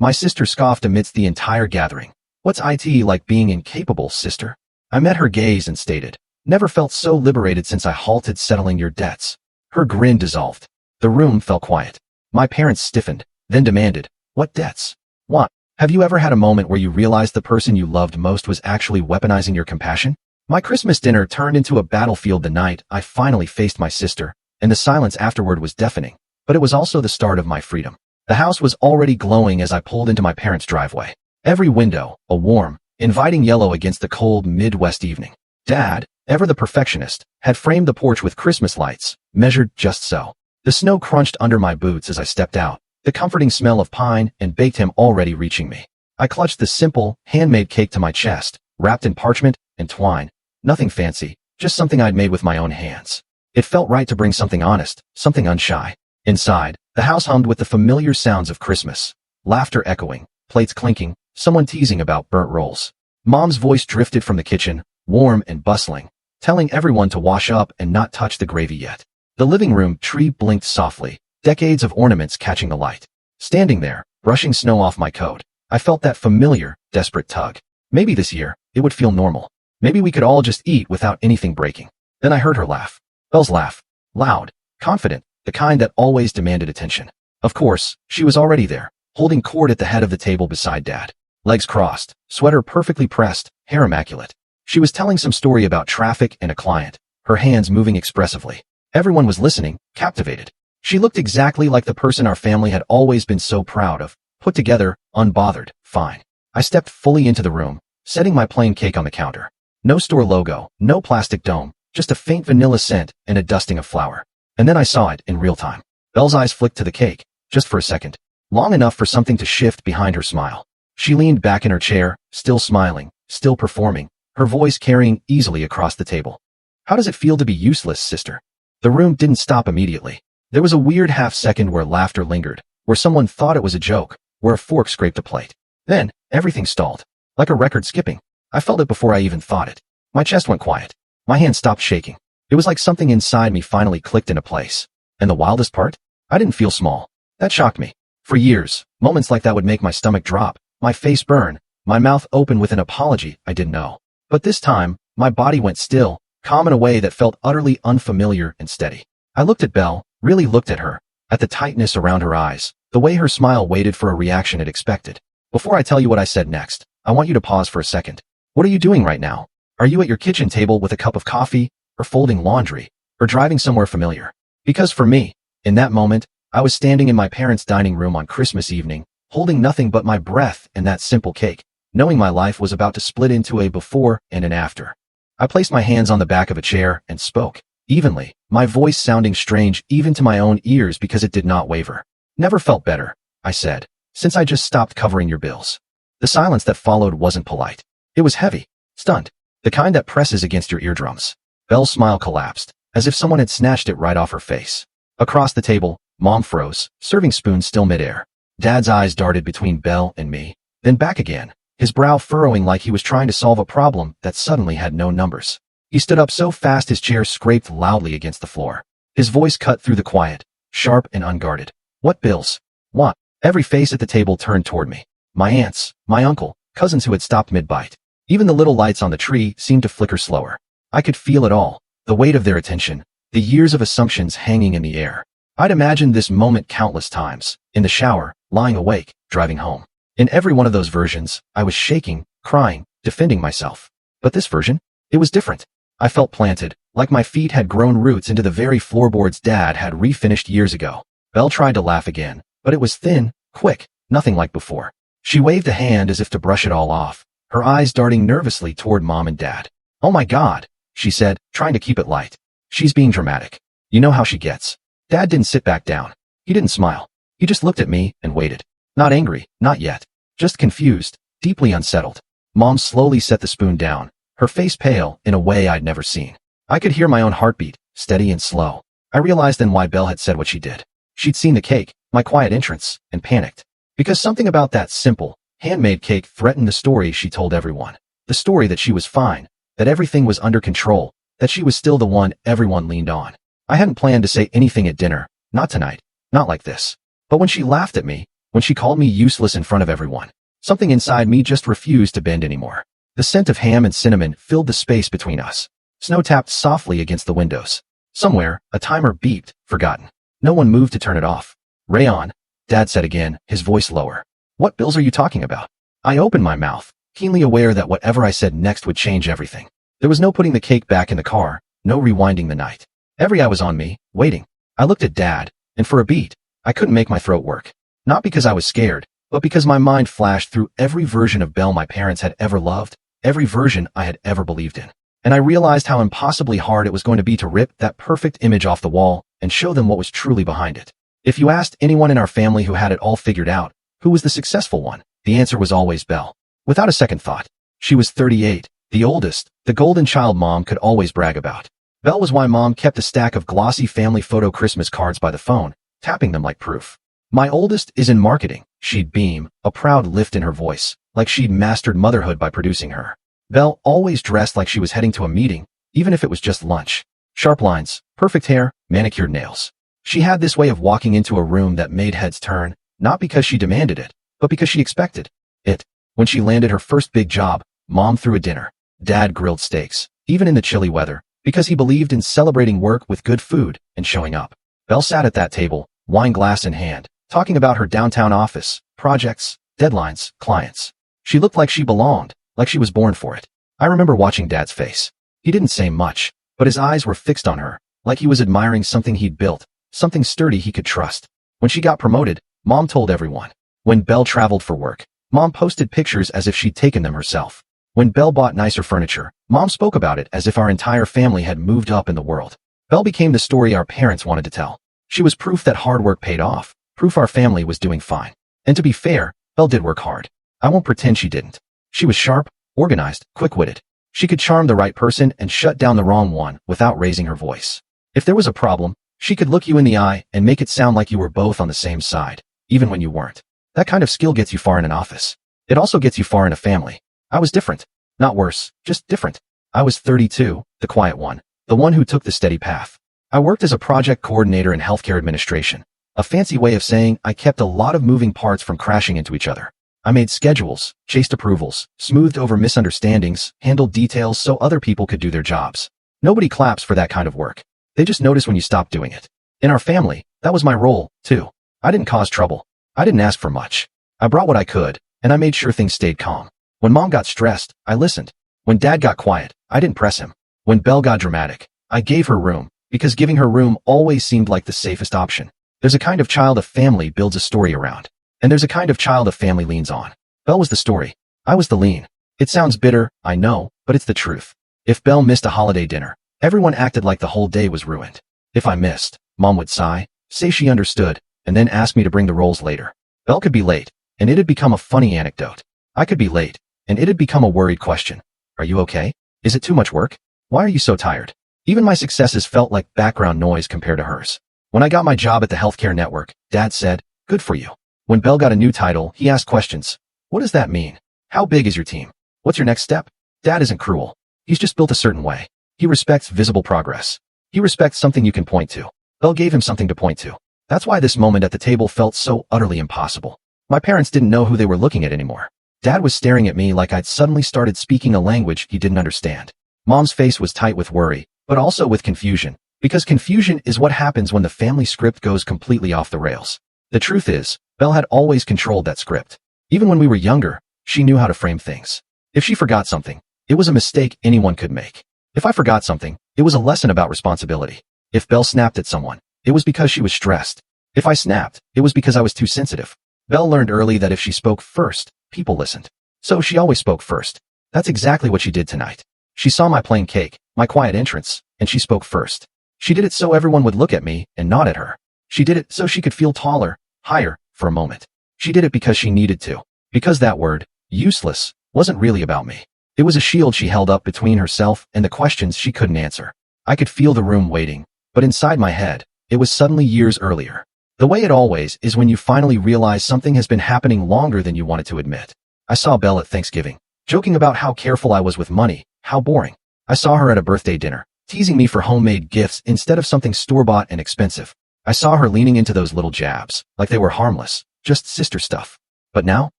My sister scoffed amidst the entire gathering. What's IT like being incapable, sister? I met her gaze and stated, never felt so liberated since I halted settling your debts. Her grin dissolved. The room fell quiet. My parents stiffened, then demanded, what debts? What? Have you ever had a moment where you realized the person you loved most was actually weaponizing your compassion? My Christmas dinner turned into a battlefield the night I finally faced my sister, and the silence afterward was deafening, but it was also the start of my freedom. The house was already glowing as I pulled into my parents' driveway. Every window, a warm, inviting yellow against the cold Midwest evening. Dad, ever the perfectionist, had framed the porch with Christmas lights, measured just so. The snow crunched under my boots as I stepped out, the comforting smell of pine and baked ham already reaching me. I clutched the simple, handmade cake to my chest, wrapped in parchment and twine. Nothing fancy, just something I'd made with my own hands. It felt right to bring something honest, something unshy. Inside, the house hummed with the familiar sounds of Christmas. Laughter echoing, plates clinking, someone teasing about burnt rolls. Mom's voice drifted from the kitchen, warm and bustling, telling everyone to wash up and not touch the gravy yet. The living room tree blinked softly, decades of ornaments catching the light. Standing there, brushing snow off my coat, I felt that familiar, desperate tug. Maybe this year, it would feel normal. Maybe we could all just eat without anything breaking. Then I heard her laugh. Belle's laugh. Loud, confident, the kind that always demanded attention. Of course, she was already there, holding court at the head of the table beside Dad. Legs crossed, sweater perfectly pressed, hair immaculate. She was telling some story about traffic and a client, her hands moving expressively. Everyone was listening, captivated. She looked exactly like the person our family had always been so proud of, put together, unbothered, fine. I stepped fully into the room, setting my plain cake on the counter. No store logo, no plastic dome, just a faint vanilla scent and a dusting of flour. And then I saw it in real time. Belle's eyes flicked to the cake, just for a second, long enough for something to shift behind her smile. She leaned back in her chair, still smiling, still performing, her voice carrying easily across the table. How does it feel to be useless, sister? The room didn't stop immediately. There was a weird half-second where laughter lingered, where someone thought it was a joke, where a fork scraped a plate. Then, everything stalled. Like a record skipping. I felt it before I even thought it. My chest went quiet. My hand stopped shaking. It was like something inside me finally clicked into place. And the wildest part? I didn't feel small. That shocked me. For years, moments like that would make my stomach drop, my face burn, my mouth open with an apology I didn't know. But this time, my body went still, calm in a way that felt utterly unfamiliar and steady. I looked at Belle, really looked at her, at the tightness around her eyes, the way her smile waited for a reaction it expected. Before I tell you what I said next, I want you to pause for a second. What are you doing right now? Are you at your kitchen table with a cup of coffee, or folding laundry, or driving somewhere familiar? Because for me, in that moment, I was standing in my parents' dining room on Christmas evening, holding nothing but my breath and that simple cake, knowing my life was about to split into a before and an after. I placed my hands on the back of a chair and spoke, evenly, my voice sounding strange even to my own ears because it did not waver. Never felt better, I said, since I just stopped covering your bills. The silence that followed wasn't polite. It was heavy, stunned, the kind that presses against your eardrums. Belle's smile collapsed, as if someone had snatched it right off her face. Across the table, Mom froze, serving spoon still midair. Dad's eyes darted between Belle and me, then back again, his brow furrowing like he was trying to solve a problem that suddenly had no numbers. He stood up so fast his chair scraped loudly against the floor. His voice cut through the quiet, sharp and unguarded. What bills? What? Every face at the table turned toward me. My aunts, my uncle, cousins who had stopped mid-bite. Even the little lights on the tree seemed to flicker slower. I could feel it all, the weight of their attention, the years of assumptions hanging in the air. I'd imagined this moment countless times, in the shower, lying awake, driving home. In every one of those versions, I was shaking, crying, defending myself. But this version? It was different. I felt planted, like my feet had grown roots into the very floorboards Dad had refinished years ago. Belle tried to laugh again, but it was thin, quick, nothing like before. She waved a hand as if to brush it all off, her eyes darting nervously toward Mom and Dad. Oh my God, she said, trying to keep it light. She's being dramatic. You know how she gets. Dad didn't sit back down. He didn't smile. He just looked at me and waited. Not angry, not yet. Just confused, deeply unsettled. Mom slowly set the spoon down, her face pale in a way I'd never seen. I could hear my own heartbeat, steady and slow. I realized then why Belle had said what she did. She'd seen the cake, my quiet entrance, and panicked. Because something about that simple, handmade cake threatened the story she told everyone. The story that she was fine, that everything was under control, that she was still the one everyone leaned on. I hadn't planned to say anything at dinner, not tonight, not like this. But when she laughed at me, When she called me useless in front of everyone, something inside me just refused to bend anymore. The scent of ham and cinnamon filled the space between us. Snow tapped softly against the windows. Somewhere, a timer beeped, forgotten. No one moved to turn it off. Rayon, Dad said again, his voice lower. What bills are you talking about? I opened my mouth, keenly aware that whatever I said next would change everything. There was no putting the cake back in the car, no rewinding the night. Every eye was on me, waiting. I looked at Dad, and for a beat, I couldn't make my throat work. Not because I was scared, but because my mind flashed through every version of Belle my parents had ever loved, every version I had ever believed in. And I realized how impossibly hard it was going to be to rip that perfect image off the wall and show them what was truly behind it. If you asked anyone in our family who had it all figured out, who was the successful one, the answer was always Belle. Without a second thought. She was 38, the oldest, the golden child Mom could always brag about. Belle was why Mom kept a stack of glossy family photo Christmas cards by the phone, tapping them like proof. My oldest is in marketing, she'd beam, a proud lift in her voice, like she'd mastered motherhood by producing her. Belle always dressed like she was heading to a meeting, even if it was just lunch. Sharp lines, perfect hair, manicured nails. She had this way of walking into a room that made heads turn, not because she demanded it, but because she expected it. When she landed her first big job, Mom threw a dinner. Dad grilled steaks, even in the chilly weather, because he believed in celebrating work with good food and showing up. Belle sat at that table, wine glass in hand, talking about her downtown office, projects, deadlines, clients. She looked like she belonged, like she was born for it. I remember watching Dad's face. He didn't say much, but his eyes were fixed on her, like he was admiring something he'd built, something sturdy he could trust. When she got promoted, Mom told everyone. When Belle traveled for work, Mom posted pictures as if she'd taken them herself. When Belle bought nicer furniture, Mom spoke about it as if our entire family had moved up in the world. Belle became the story our parents wanted to tell. She was proof that hard work paid off, proof our family was doing fine. And to be fair, Belle did work hard. I won't pretend she didn't. She was sharp, organized, quick-witted. She could charm the right person and shut down the wrong one without raising her voice. If there was a problem, she could look you in the eye and make it sound like you were both on the same side, even when you weren't. That kind of skill gets you far in an office. It also gets you far in a family. I was different. Not worse, just different. I was 32, the quiet one, the one who took the steady path. I worked as a project coordinator in healthcare administration, a fancy way of saying I kept a lot of moving parts from crashing into each other. I made schedules, chased approvals, smoothed over misunderstandings, handled details so other people could do their jobs. Nobody claps for that kind of work. They just notice when you stop doing it. In our family, that was my role, too. I didn't cause trouble. I didn't ask for much. I brought what I could, and I made sure things stayed calm. When Mom got stressed, I listened. When Dad got quiet, I didn't press him. When Belle got dramatic, I gave her room, because giving her room always seemed like the safest option. There's a kind of child a family builds a story around. And there's a kind of child a family leans on. Belle was the story. I was the lean. It sounds bitter, I know, but it's the truth. If Belle missed a holiday dinner, everyone acted like the whole day was ruined. If I missed, Mom would sigh, say she understood, and then ask me to bring the rolls later. Belle could be late, and it'd become a funny anecdote. I could be late, and it'd become a worried question. Are you okay? Is it too much work? Why are you so tired? Even my successes felt like background noise compared to hers. When I got my job at the healthcare network, Dad said, "Good for you." When Belle got a new title, he asked questions. What does that mean? How big is your team? What's your next step? Dad isn't cruel. He's just built a certain way. He respects visible progress. He respects something you can point to. Belle gave him something to point to. That's why this moment at the table felt so utterly impossible. My parents didn't know who they were looking at anymore. Dad was staring at me like I'd suddenly started speaking a language he didn't understand. Mom's face was tight with worry, but also with confusion, because confusion is what happens when the family script goes completely off the rails. The truth is, Belle had always controlled that script. Even when we were younger, she knew how to frame things. If she forgot something, it was a mistake anyone could make. If I forgot something, it was a lesson about responsibility. If Belle snapped at someone, it was because she was stressed. If I snapped, it was because I was too sensitive. Belle learned early that if she spoke first, people listened. So she always spoke first. That's exactly what she did tonight. She saw my plain cake, my quiet entrance, and she spoke first. She did it so everyone would look at me and nod at her. She did it so she could feel taller, higher, for a moment. She did it because she needed to. Because that word, useless, wasn't really about me. It was a shield she held up between herself and the questions she couldn't answer. I could feel the room waiting, but inside my head, it was suddenly years earlier. The way it always is when you finally realize something has been happening longer than you wanted to admit. I saw Belle at Thanksgiving, joking about how careful I was with money, how boring. I saw her at a birthday dinner, teasing me for homemade gifts instead of something store-bought and expensive. I saw her leaning into those little jabs, like they were harmless, just sister stuff. But now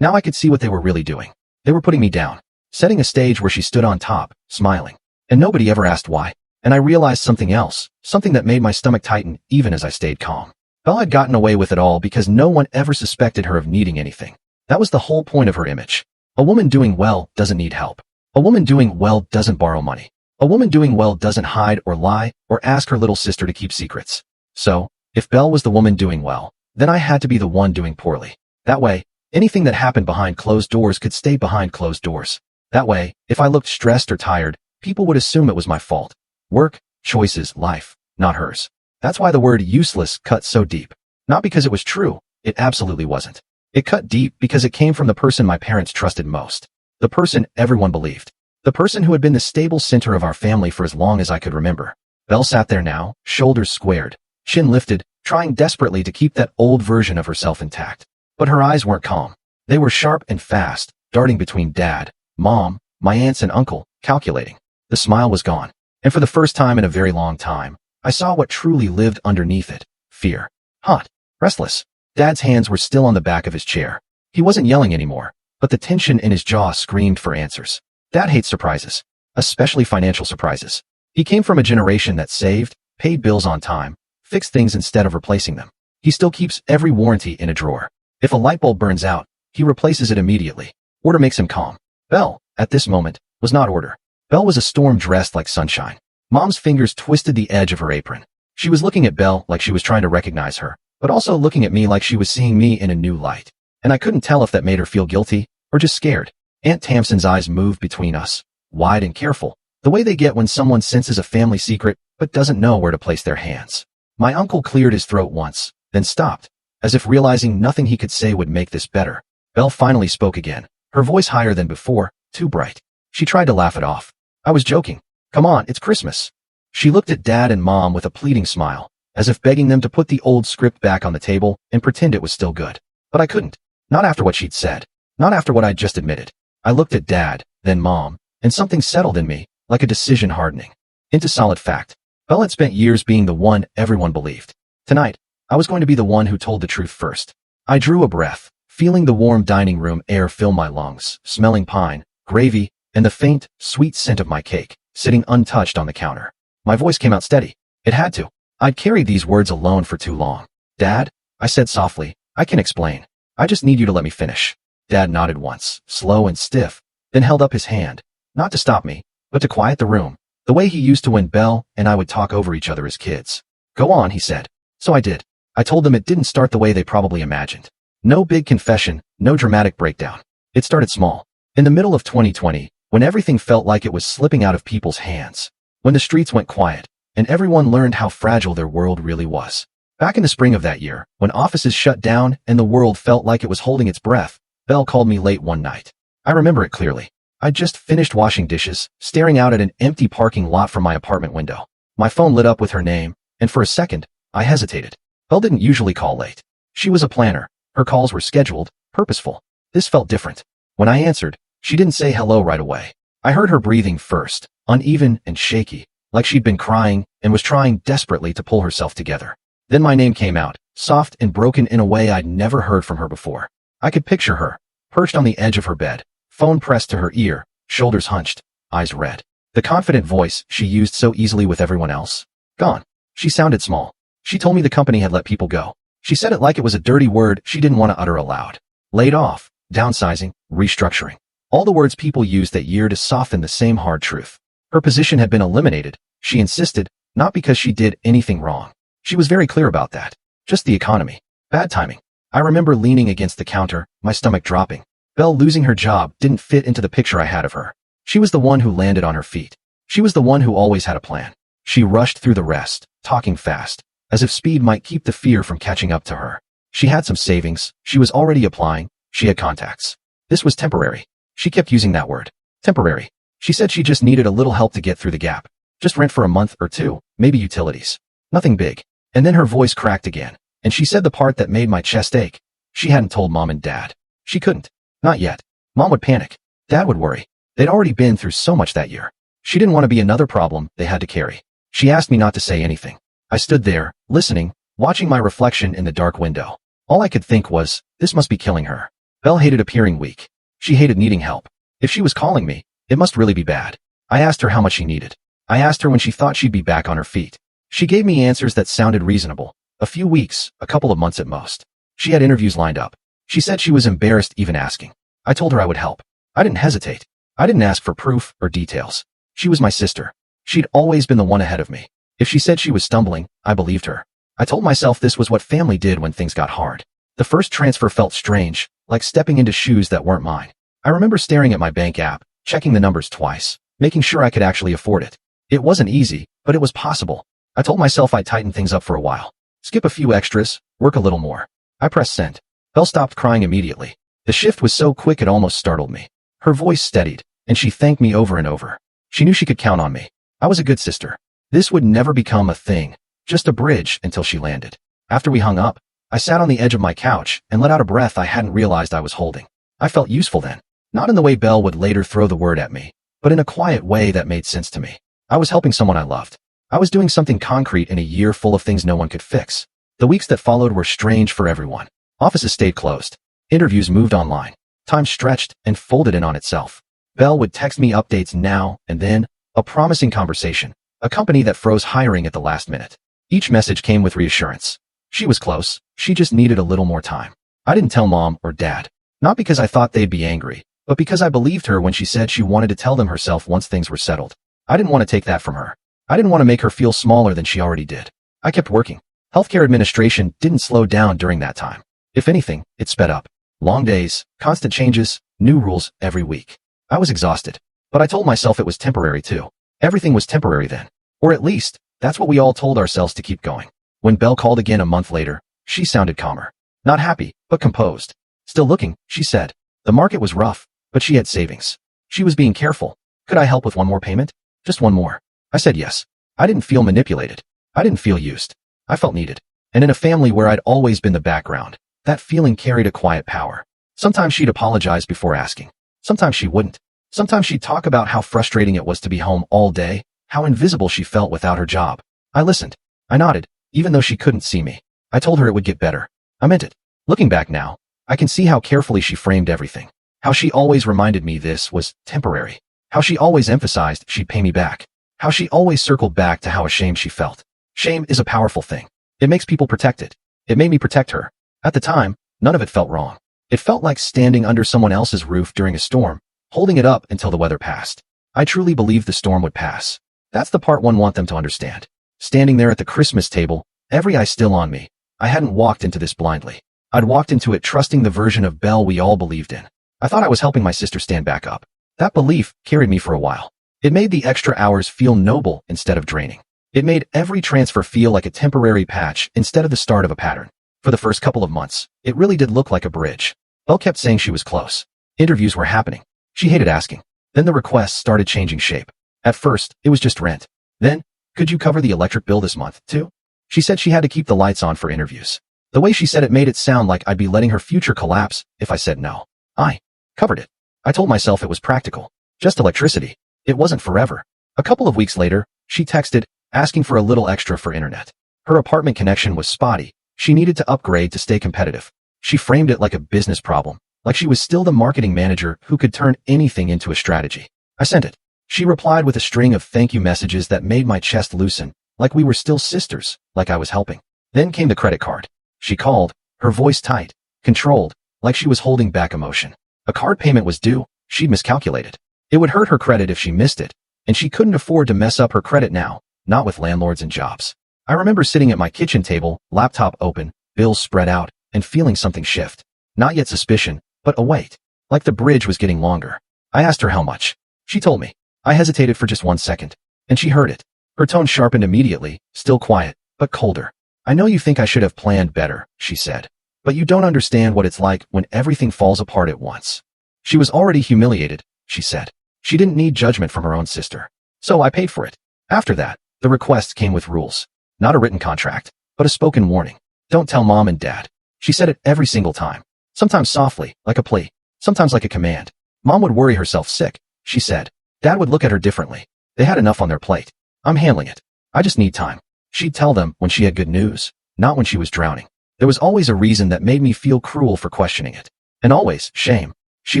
I could see what they were really doing. They were putting me down, setting a stage where she stood on top, smiling. And nobody ever asked why. And I realized something else, something that made my stomach tighten even as I stayed calm. Belle had gotten away with it all because no one ever suspected her of needing anything. That was the whole point of her image. A woman doing well doesn't need help. A woman doing well doesn't borrow money. A woman doing well doesn't hide or lie or ask her little sister to keep secrets. So, if Belle was the woman doing well, then I had to be the one doing poorly. That way, anything that happened behind closed doors could stay behind closed doors. That way, if I looked stressed or tired, people would assume it was my fault. Work, choices, life, not hers. That's why the word useless cut so deep. Not because it was true, it absolutely wasn't. It cut deep because it came from the person my parents trusted most. The person everyone believed. The person who had been the stable center of our family for as long as I could remember. Belle sat there now, shoulders squared, chin lifted, trying desperately to keep that old version of herself intact. But her eyes weren't calm. They were sharp and fast, darting between Dad, Mom, my aunts and uncle, calculating. The smile was gone. And for the first time in a very long time, I saw what truly lived underneath it. Fear. Hot. Restless. Dad's hands were still on the back of his chair. He wasn't yelling anymore, but the tension in his jaw screamed for answers. Dad hates surprises, especially financial surprises. He came from a generation that saved, paid bills on time, fixed things instead of replacing them. He still keeps every warranty in a drawer. If a light bulb burns out, he replaces it immediately. Order makes him calm. Belle, at this moment, was not order. Belle was a storm dressed like sunshine. Mom's fingers twisted the edge of her apron. She was looking at Belle like she was trying to recognize her, but also looking at me like she was seeing me in a new light. And I couldn't tell if that made her feel guilty or just scared. Aunt Tamsin's eyes moved between us, wide and careful, the way they get when someone senses a family secret but doesn't know where to place their hands. My uncle cleared his throat once, then stopped, as if realizing nothing he could say would make this better. Belle finally spoke again, her voice higher than before, too bright. She tried to laugh it off. I was joking. Come on, it's Christmas. She looked at Dad and Mom with a pleading smile, as if begging them to put the old script back on the table and pretend it was still good. But I couldn't. Not after what she'd said. Not after what I'd just admitted. I looked at Dad, then Mom, and something settled in me, like a decision hardening into solid fact. Belle had spent years being the one everyone believed. Tonight, I was going to be the one who told the truth first. I drew a breath, feeling the warm dining room air fill my lungs, smelling pine, gravy, and the faint, sweet scent of my cake, sitting untouched on the counter. My voice came out steady. It had to. I'd carried these words alone for too long. Dad, I said softly, I can explain. I just need you to let me finish. Dad nodded once, slow and stiff, then held up his hand, not to stop me, but to quiet the room, the way he used to when Belle and I would talk over each other as kids. Go on, he said. So I did. I told them it didn't start the way they probably imagined. No big confession, no dramatic breakdown. It started small. In the middle of 2020, when everything felt like it was slipping out of people's hands. When the streets went quiet, and everyone learned how fragile their world really was. Back in the spring of that year, when offices shut down and the world felt like it was holding its breath, Belle called me late one night. I remember it clearly. I'd just finished washing dishes, staring out at an empty parking lot from my apartment window. My phone lit up with her name, and for a second, I hesitated. Belle didn't usually call late. She was a planner. Her calls were scheduled, purposeful. This felt different. When I answered, she didn't say hello right away. I heard her breathing first, uneven and shaky, like she'd been crying and was trying desperately to pull herself together. Then my name came out, soft and broken in a way I'd never heard from her before. I could picture her, perched on the edge of her bed, phone pressed to her ear, shoulders hunched, eyes red. The confident voice she used so easily with everyone else. Gone. She sounded small. She told me the company had let people go. She said it like it was a dirty word she didn't want to utter aloud. Laid off, downsizing, restructuring. All the words people used that year to soften the same hard truth. Her position had been eliminated, she insisted, not because she did anything wrong. She was very clear about that. Just the economy. Bad timing. I remember leaning against the counter, my stomach dropping. Belle losing her job didn't fit into the picture I had of her. She was the one who landed on her feet. She was the one who always had a plan. She rushed through the rest, talking fast, as if speed might keep the fear from catching up to her. She had some savings, she was already applying, she had contacts. This was temporary. She kept using that word. Temporary. She said she just needed a little help to get through the gap. Just rent for a month or two, maybe utilities. Nothing big. And then her voice cracked again, and she said the part that made my chest ache. She hadn't told Mom and Dad. She couldn't. Not yet. Mom would panic. Dad would worry. They'd already been through so much that year. She didn't want to be another problem they had to carry. She asked me not to say anything. I stood there, listening, watching my reflection in the dark window. All I could think was, this must be killing her. Belle hated appearing weak. She hated needing help. If she was calling me, it must really be bad. I asked her how much she needed. I asked her when she thought she'd be back on her feet. She gave me answers that sounded reasonable. A few weeks, a couple of months at most. She had interviews lined up. She said she was embarrassed even asking. I told her I would help. I didn't hesitate. I didn't ask for proof or details. She was my sister. She'd always been the one ahead of me. If she said she was stumbling, I believed her. I told myself this was what family did when things got hard. The first transfer felt strange, like stepping into shoes that weren't mine. I remember staring at my bank app, checking the numbers twice, making sure I could actually afford it. It wasn't easy, but it was possible. I told myself I'd tighten things up for a while. Skip a few extras, work a little more. I pressed send. Belle stopped crying immediately. The shift was so quick it almost startled me. Her voice steadied, and she thanked me over and over. She knew she could count on me. I was a good sister. This would never become a thing, just a bridge until she landed. After we hung up, I sat on the edge of my couch and let out a breath I hadn't realized I was holding. I felt useful then. Not in the way Belle would later throw the word at me, but in a quiet way that made sense to me. I was helping someone I loved. I was doing something concrete in a year full of things no one could fix. The weeks that followed were strange for everyone. Offices stayed closed. Interviews moved online. Time stretched and folded in on itself. Belle would text me updates now and then, a promising conversation, a company that froze hiring at the last minute. Each message came with reassurance. She was close. She just needed a little more time. I didn't tell mom or dad. Not because I thought they'd be angry, but because I believed her when she said she wanted to tell them herself once things were settled. I didn't want to take that from her. I didn't want to make her feel smaller than she already did. I kept working. Healthcare administration didn't slow down during that time. If anything, it sped up. Long days, constant changes, new rules every week. I was exhausted, but I told myself it was temporary too. Everything was temporary then. Or at least, that's what we all told ourselves to keep going. When Belle called again a month later, she sounded calmer. Not happy, but composed. Still looking, she said. The market was rough, but she had savings. She was being careful. Could I help with one more payment? Just one more. I said yes. I didn't feel manipulated. I didn't feel used. I felt needed. And in a family where I'd always been the background, that feeling carried a quiet power. Sometimes she'd apologize before asking. Sometimes she wouldn't. Sometimes she'd talk about how frustrating it was to be home all day, how invisible she felt without her job. I listened. I nodded, even though she couldn't see me. I told her it would get better. I meant it. Looking back now, I can see how carefully she framed everything. How she always reminded me this was temporary. How she always emphasized she'd pay me back. How she always circled back to how ashamed she felt. Shame is a powerful thing. It makes people protected. It made me protect her. At the time, none of it felt wrong. It felt like standing under someone else's roof during a storm, holding it up until the weather passed. I truly believed the storm would pass. That's the part one want them to understand. Standing there at the Christmas table, every eye still on me, I hadn't walked into this blindly. I'd walked into it trusting the version of Belle we all believed in. I thought I was helping my sister stand back up. That belief carried me for a while. It made the extra hours feel noble instead of draining. It made every transfer feel like a temporary patch instead of the start of a pattern. For the first couple of months, it really did look like a bridge. Belle kept saying she was close. Interviews were happening. She hated asking. Then the requests started changing shape. At first, it was just rent. Then, could you cover the electric bill this month, too? She said she had to keep the lights on for interviews. The way she said it made it sound like I'd be letting her future collapse if I said no. I covered it. I told myself it was practical. Just electricity. It wasn't forever. A couple of weeks later, she texted, asking for a little extra for internet. Her apartment connection was spotty. She needed to upgrade to stay competitive. She framed it like a business problem, like she was still the marketing manager who could turn anything into a strategy. I sent it. She replied with a string of thank you messages that made my chest loosen, like we were still sisters, like I was helping. Then came the credit card. She called, her voice tight, controlled, like she was holding back emotion. A card payment was due. She'd miscalculated. It would hurt her credit if she missed it, and she couldn't afford to mess up her credit now, not with landlords and jobs. I remember sitting at my kitchen table, laptop open, bills spread out, and feeling something shift. Not yet suspicion, but a weight. Like the bridge was getting longer. I asked her how much. She told me. I hesitated for just 1 second, and she heard it. Her tone sharpened immediately, still quiet, but colder. I know you think I should have planned better, she said. But you don't understand what it's like when everything falls apart at once. She was already humiliated, she said. She didn't need judgment from her own sister. So I paid for it. After that, the request came with rules. Not a written contract, but a spoken warning. Don't tell mom and dad. She said it every single time. Sometimes softly, like a plea. Sometimes like a command. Mom would worry herself sick, she said. Dad would look at her differently. They had enough on their plate. I'm handling it. I just need time. She'd tell them when she had good news, not when she was drowning. There was always a reason that made me feel cruel for questioning it. And always, shame. She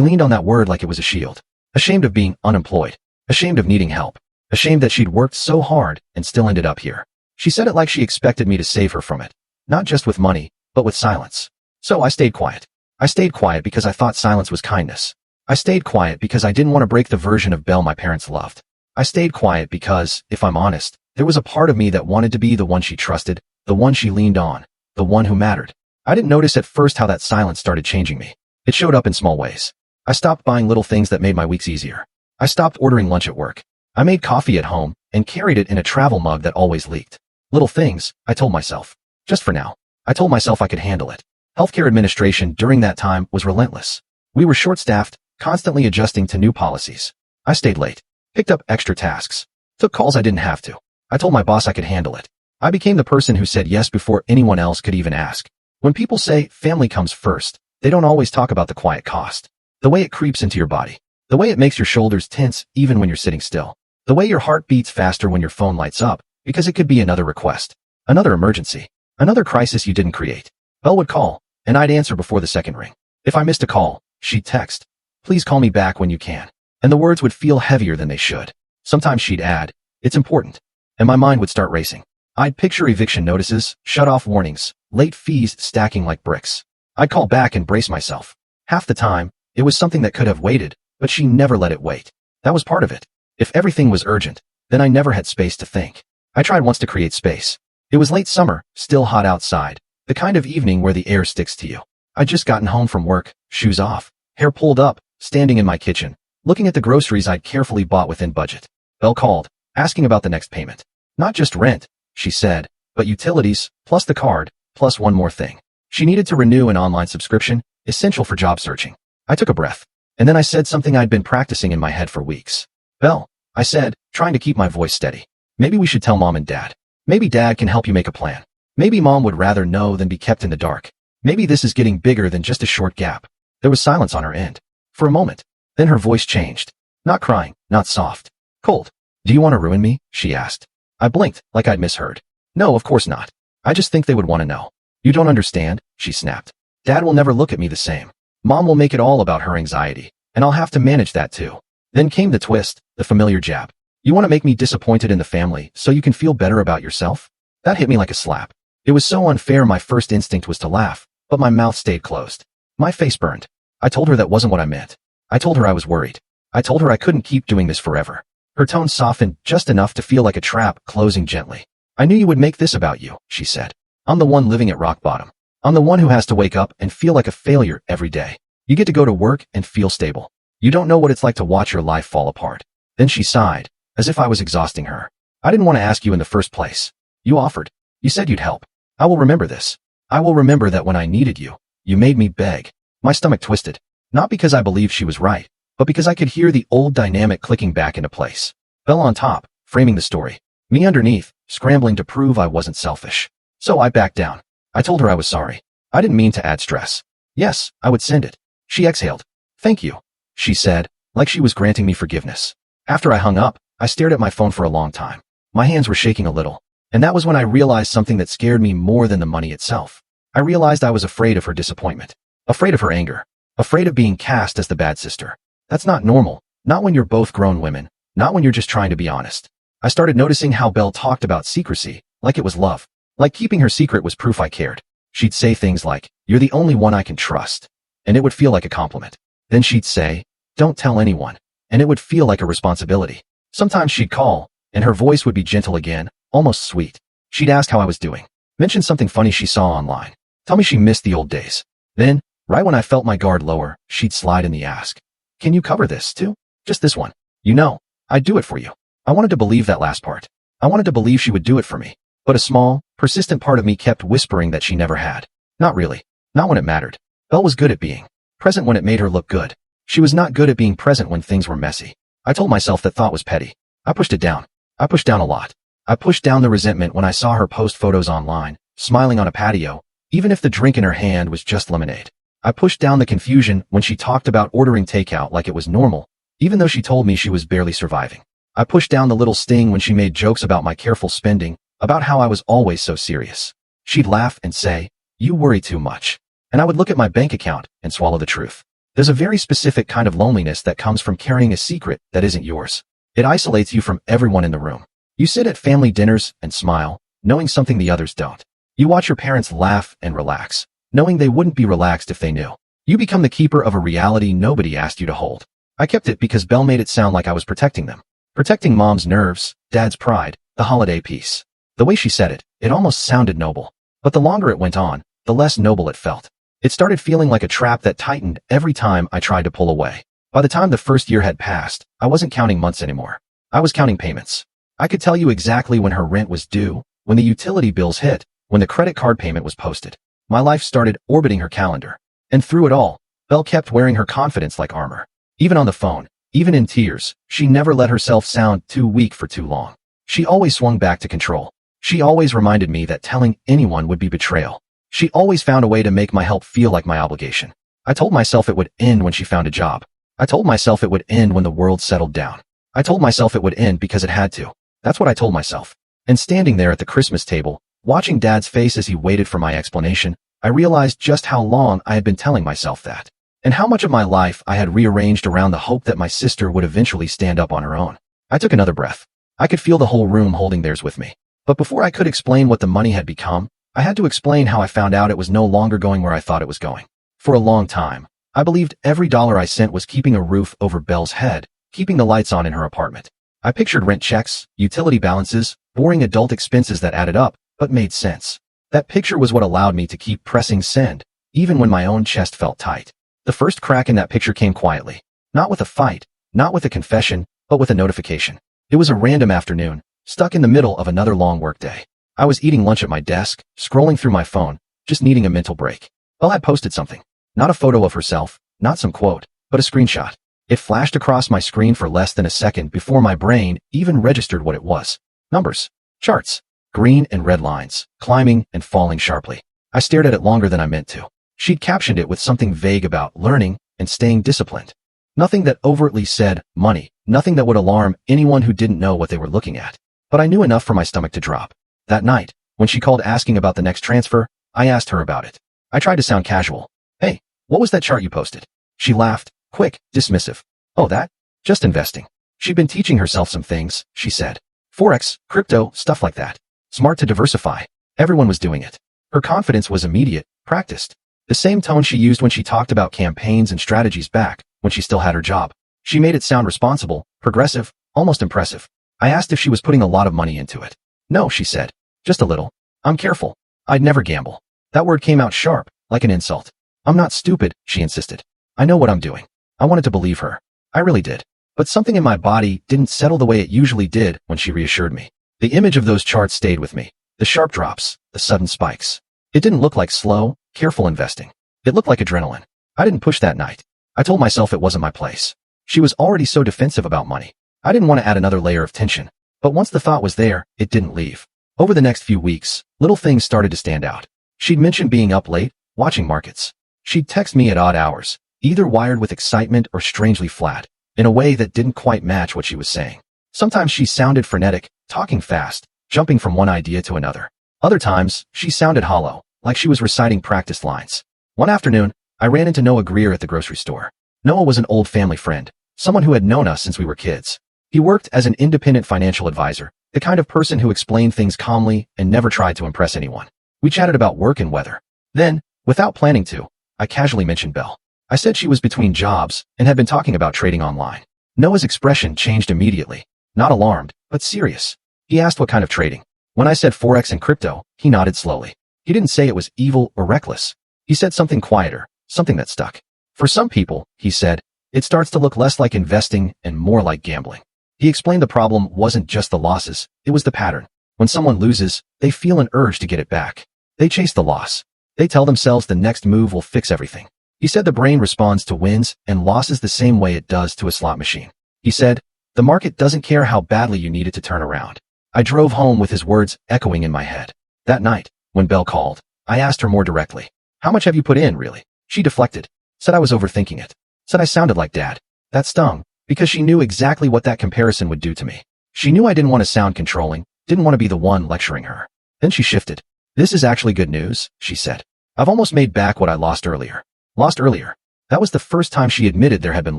leaned on that word like it was a shield. Ashamed of being unemployed. Ashamed of needing help. Ashamed that she'd worked so hard and still ended up here. She said it like she expected me to save her from it. Not just with money, but with silence. So I stayed quiet. I stayed quiet because I thought silence was kindness. I stayed quiet because I didn't want to break the version of Belle my parents loved. I stayed quiet because, if I'm honest, there was a part of me that wanted to be the one she trusted, the one she leaned on, the one who mattered. I didn't notice at first how that silence started changing me. It showed up in small ways. I stopped buying little things that made my weeks easier. I stopped ordering lunch at work. I made coffee at home and carried it in a travel mug that always leaked. Little things, I told myself. Just for now. I told myself I could handle it. Healthcare administration during that time was relentless. We were short-staffed, constantly adjusting to new policies. I stayed late, picked up extra tasks, took calls I didn't have to. I told my boss I could handle it. I became the person who said yes before anyone else could even ask. When people say family comes first, they don't always talk about the quiet cost. The way it creeps into your body. The way it makes your shoulders tense even when you're sitting still. The way your heart beats faster when your phone lights up, because it could be another request, another emergency, another crisis you didn't create. Belle would call, and I'd answer before the second ring. If I missed a call, she'd text, "Please call me back when you can." And the words would feel heavier than they should. Sometimes she'd add, "It's important." And my mind would start racing. I'd picture eviction notices, shut-off warnings, late fees stacking like bricks. I'd call back and brace myself. Half the time, it was something that could have waited, but she never let it wait. That was part of it. If everything was urgent, then I never had space to think. I tried once to create space. It was late summer, still hot outside, the kind of evening where the air sticks to you. I'd just gotten home from work, shoes off, hair pulled up, standing in my kitchen, looking at the groceries I'd carefully bought within budget. Belle called, asking about the next payment. Not just rent, she said, but utilities, plus the card, plus one more thing. She needed to renew an online subscription, essential for job searching. I took a breath, and then I said something I'd been practicing in my head for weeks. "Belle," I said, trying to keep my voice steady. "Maybe we should tell Mom and Dad. Maybe Dad can help you make a plan. Maybe Mom would rather know than be kept in the dark. Maybe this is getting bigger than just a short gap." There was silence on her end. For a moment. Then her voice changed. Not crying, not soft. Cold. "Do you want to ruin me?" she asked. I blinked, like I'd misheard. "No, of course not. I just think they would want to know." "You don't understand," she snapped. "Dad will never look at me the same. Mom will make it all about her anxiety, and I'll have to manage that too." Then came the twist, the familiar jab. "You want to make me disappointed in the family so you can feel better about yourself?" That hit me like a slap. It was so unfair. My first instinct was to laugh, but my mouth stayed closed. My face burned. I told her that wasn't what I meant. I told her I was worried. I told her I couldn't keep doing this forever. Her tone softened just enough to feel like a trap closing gently. "I knew you would make this about you," she said. "I'm the one living at rock bottom. I'm the one who has to wake up and feel like a failure every day. You get to go to work and feel stable. You don't know what it's like to watch your life fall apart." Then she sighed, as if I was exhausting her. "I didn't want to ask you in the first place. You offered. You said you'd help. I will remember this. I will remember that when I needed you, you made me beg." My stomach twisted. Not because I believed she was right, but because I could hear the old dynamic clicking back into place. Belle on top, framing the story. Me underneath, scrambling to prove I wasn't selfish. So I backed down. I told her I was sorry. I didn't mean to add stress. Yes, I would send it. She exhaled. "Thank you," she said, like she was granting me forgiveness. After I hung up, I stared at my phone for a long time. My hands were shaking a little. And that was when I realized something that scared me more than the money itself. I realized I was afraid of her disappointment. Afraid of her anger. Afraid of being cast as the bad sister. That's not normal. Not when you're both grown women. Not when you're just trying to be honest. I started noticing how Belle talked about secrecy, like it was love. Like keeping her secret was proof I cared. She'd say things like, "You're the only one I can trust." And it would feel like a compliment. Then she'd say, "Don't tell anyone." And it would feel like a responsibility. Sometimes she'd call, and her voice would be gentle again, almost sweet. She'd ask how I was doing. Mention something funny she saw online. Tell me she missed the old days. Then, right when I felt my guard lower, she'd slide in the ask. "Can you cover this, too? Just this one. You know, I'd do it for you." I wanted to believe that last part. I wanted to believe she would do it for me. But a small, persistent part of me kept whispering that she never had. Not really. Not when it mattered. Belle was good at being present when it made her look good. She was not good at being present when things were messy. I told myself that thought was petty. I pushed it down. I pushed down a lot. I pushed down the resentment when I saw her post photos online, smiling on a patio, even if the drink in her hand was just lemonade. I pushed down the confusion when she talked about ordering takeout like it was normal, even though she told me she was barely surviving. I pushed down the little sting when she made jokes about my careful spending, about how I was always so serious. She'd laugh and say, "You worry too much." And I would look at my bank account and swallow the truth. There's a very specific kind of loneliness that comes from carrying a secret that isn't yours. It isolates you from everyone in the room. You sit at family dinners and smile, knowing something the others don't. You watch your parents laugh and relax, knowing they wouldn't be relaxed if they knew. You become the keeper of a reality nobody asked you to hold. I kept it because Belle made it sound like I was protecting them. Protecting Mom's nerves, Dad's pride, the holiday peace. The way she said it, it almost sounded noble. But the longer it went on, the less noble it felt. It started feeling like a trap that tightened every time I tried to pull away. By the time the first year had passed, I wasn't counting months anymore. I was counting payments. I could tell you exactly when her rent was due, when the utility bills hit, when the credit card payment was posted. My life started orbiting her calendar. And through it all, Belle kept wearing her confidence like armor. Even on the phone, even in tears, she never let herself sound too weak for too long. She always swung back to control. She always reminded me that telling anyone would be betrayal. She always found a way to make my help feel like my obligation. I told myself it would end when she found a job. I told myself it would end when the world settled down. I told myself it would end because it had to. That's what I told myself. And standing there at the Christmas table, watching Dad's face as he waited for my explanation, I realized just how long I had been telling myself that, and how much of my life I had rearranged around the hope that my sister would eventually stand up on her own. I took another breath. I could feel the whole room holding theirs with me. But before I could explain what the money had become, I had to explain how I found out it was no longer going where I thought it was going. For a long time, I believed every dollar I sent was keeping a roof over Belle's head, keeping the lights on in her apartment. I pictured rent checks, utility balances, boring adult expenses that added up, but made sense. That picture was what allowed me to keep pressing send, even when my own chest felt tight. The first crack in that picture came quietly. Not with a fight, not with a confession, but with a notification. It was a random afternoon, stuck in the middle of another long workday. I was eating lunch at my desk, scrolling through my phone, just needing a mental break. Belle had posted something. Not a photo of herself, not some quote, but a screenshot. It flashed across my screen for less than a second before my brain even registered what it was. Numbers. Charts. Green and red lines, climbing and falling sharply. I stared at it longer than I meant to. She'd captioned it with something vague about learning and staying disciplined. Nothing that overtly said money, nothing that would alarm anyone who didn't know what they were looking at. But I knew enough for my stomach to drop. That night, when she called asking about the next transfer, I asked her about it. I tried to sound casual. "Hey, what was that chart you posted?" She laughed, quick, dismissive. "Oh, that? Just investing." She'd been teaching herself some things, she said. Forex, crypto, stuff like that. Smart to diversify. Everyone was doing it. Her confidence was immediate, practiced. The same tone she used when she talked about campaigns and strategies back when she still had her job. She made it sound responsible, progressive, almost impressive. I asked if she was putting a lot of money into it. "No," she said. "Just a little. I'm careful. I'd never gamble." That word came out sharp, like an insult. "I'm not stupid," she insisted. "I know what I'm doing." I wanted to believe her. I really did. But something in my body didn't settle the way it usually did when she reassured me. The image of those charts stayed with me. The sharp drops, the sudden spikes. It didn't look like slow, careful investing. It looked like adrenaline. I didn't push that night. I told myself it wasn't my place. She was already so defensive about money. I didn't want to add another layer of tension. But once the thought was there, it didn't leave. Over the next few weeks, little things started to stand out. She'd mentioned being up late, watching markets. She'd text me at odd hours, either wired with excitement or strangely flat, in a way that didn't quite match what she was saying. Sometimes she sounded frenetic, talking fast, jumping from one idea to another. Other times, she sounded hollow, like she was reciting practice lines. One afternoon, I ran into Noah Greer at the grocery store. Noah was an old family friend, someone who had known us since we were kids. He worked as an independent financial advisor, the kind of person who explained things calmly and never tried to impress anyone. We chatted about work and weather. Then, without planning to, I casually mentioned Belle. I said she was between jobs and had been talking about trading online. Noah's expression changed immediately. Not alarmed, but serious. He asked what kind of trading. When I said Forex and crypto, he nodded slowly. He didn't say it was evil or reckless. He said something quieter, something that stuck. For some people, he said, it starts to look less like investing and more like gambling. He explained the problem wasn't just the losses, it was the pattern. When someone loses, they feel an urge to get it back. They chase the loss. They tell themselves the next move will fix everything. He said the brain responds to wins and losses the same way it does to a slot machine. He said, the market doesn't care how badly you need it to turn around. I drove home with his words echoing in my head. That night, when Belle called, I asked her more directly. How much have you put in, really? She deflected. Said I was overthinking it. Said I sounded like Dad. That stung, because she knew exactly what that comparison would do to me. She knew I didn't want to sound controlling, didn't want to be the one lecturing her. Then she shifted. This is actually good news, she said. I've almost made back what I lost earlier. Lost earlier. That was the first time she admitted there had been